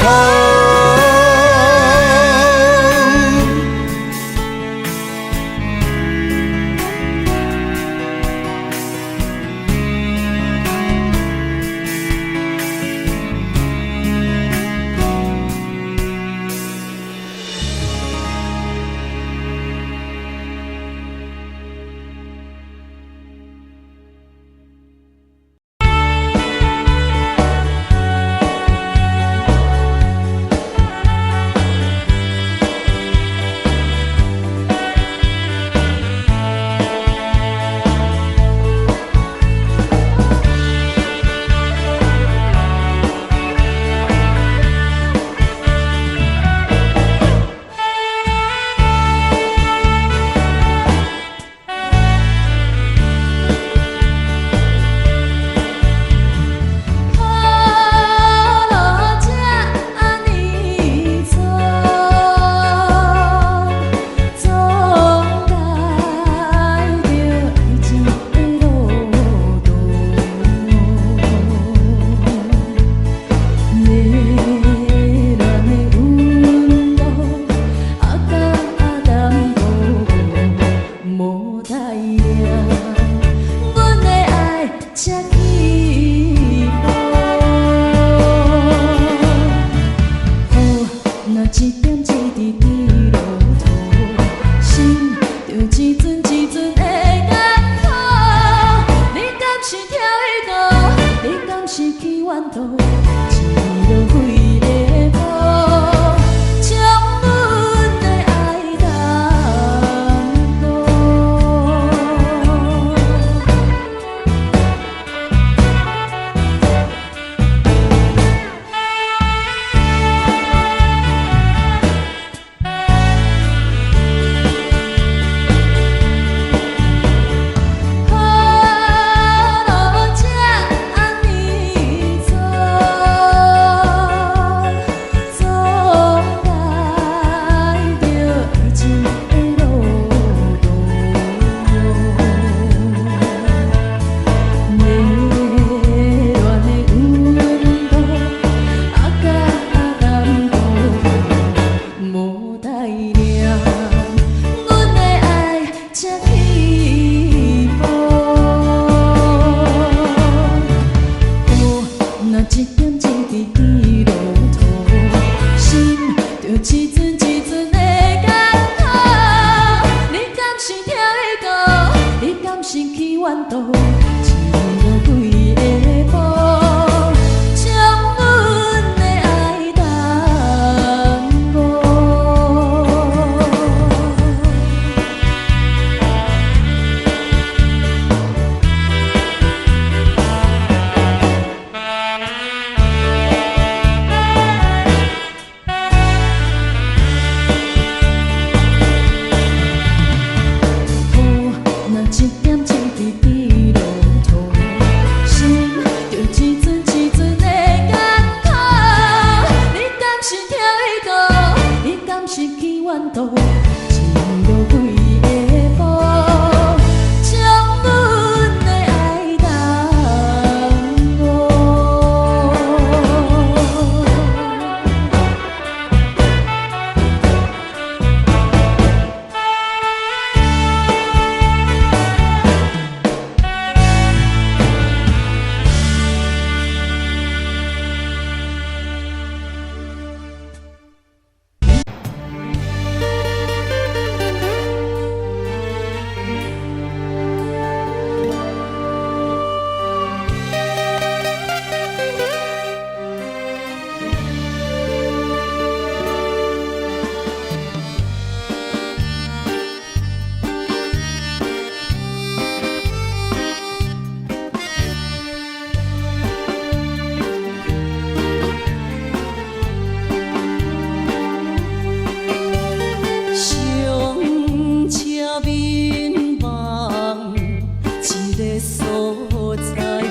个所在，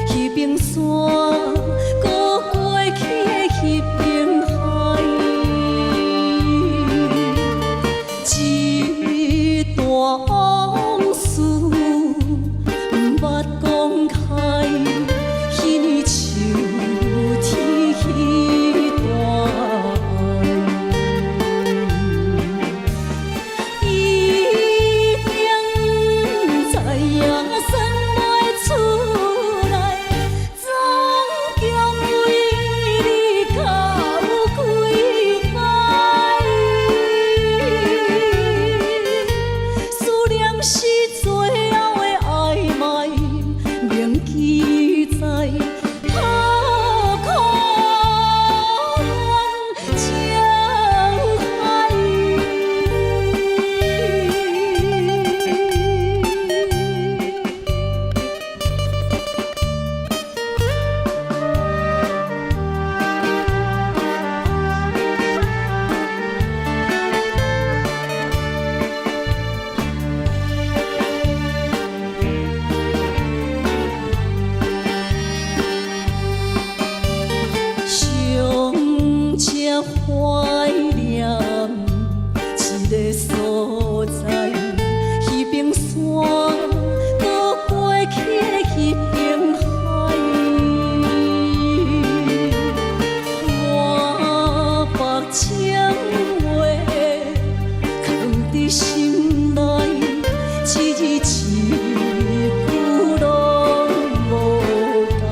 迄边山，搁过去的迄边海，一段往事毋捌讲开，彼年秋天迄段爱，一定知影算袂出来，总共为你到几摆，思念是最后的暧昧，铭记在刻苦恋情海。上正怀念一个所在，迄边山，搁过去的迄边海，满目情话藏伫心内，一字一句拢无改。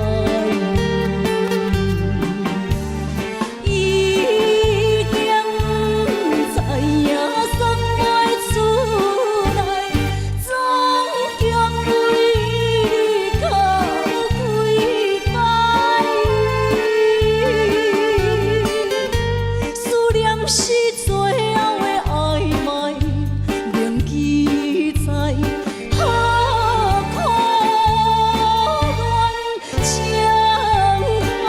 一定知影算袂出来，总共为你到几摆，思念是最后的暧昧，铭记在刻苦恋情海。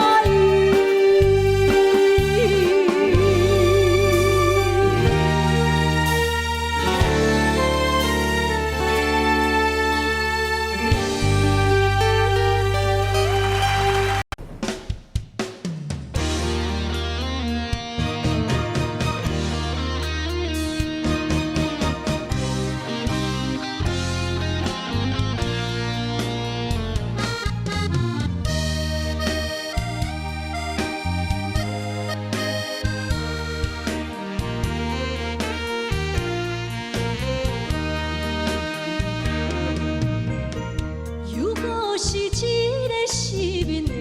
如果是一个失眠的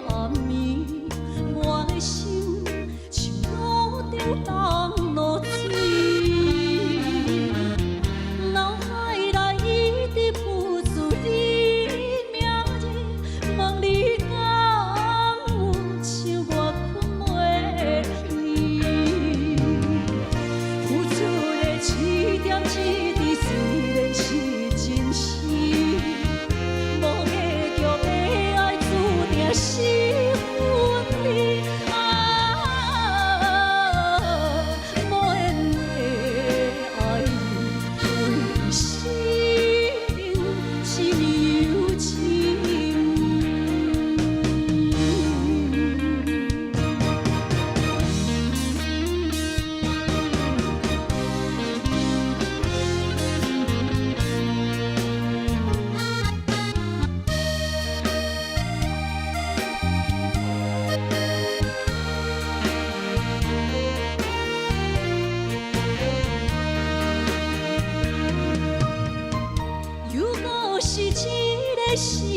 暗暝，我的心像路顶重落水，脑海内一直浮出你名字，问你敢有像我困袂去？付出的一点一滴，虽然是真实。无结局的爱，注定是分离。无缘的爱，为生是有情。如果是一个失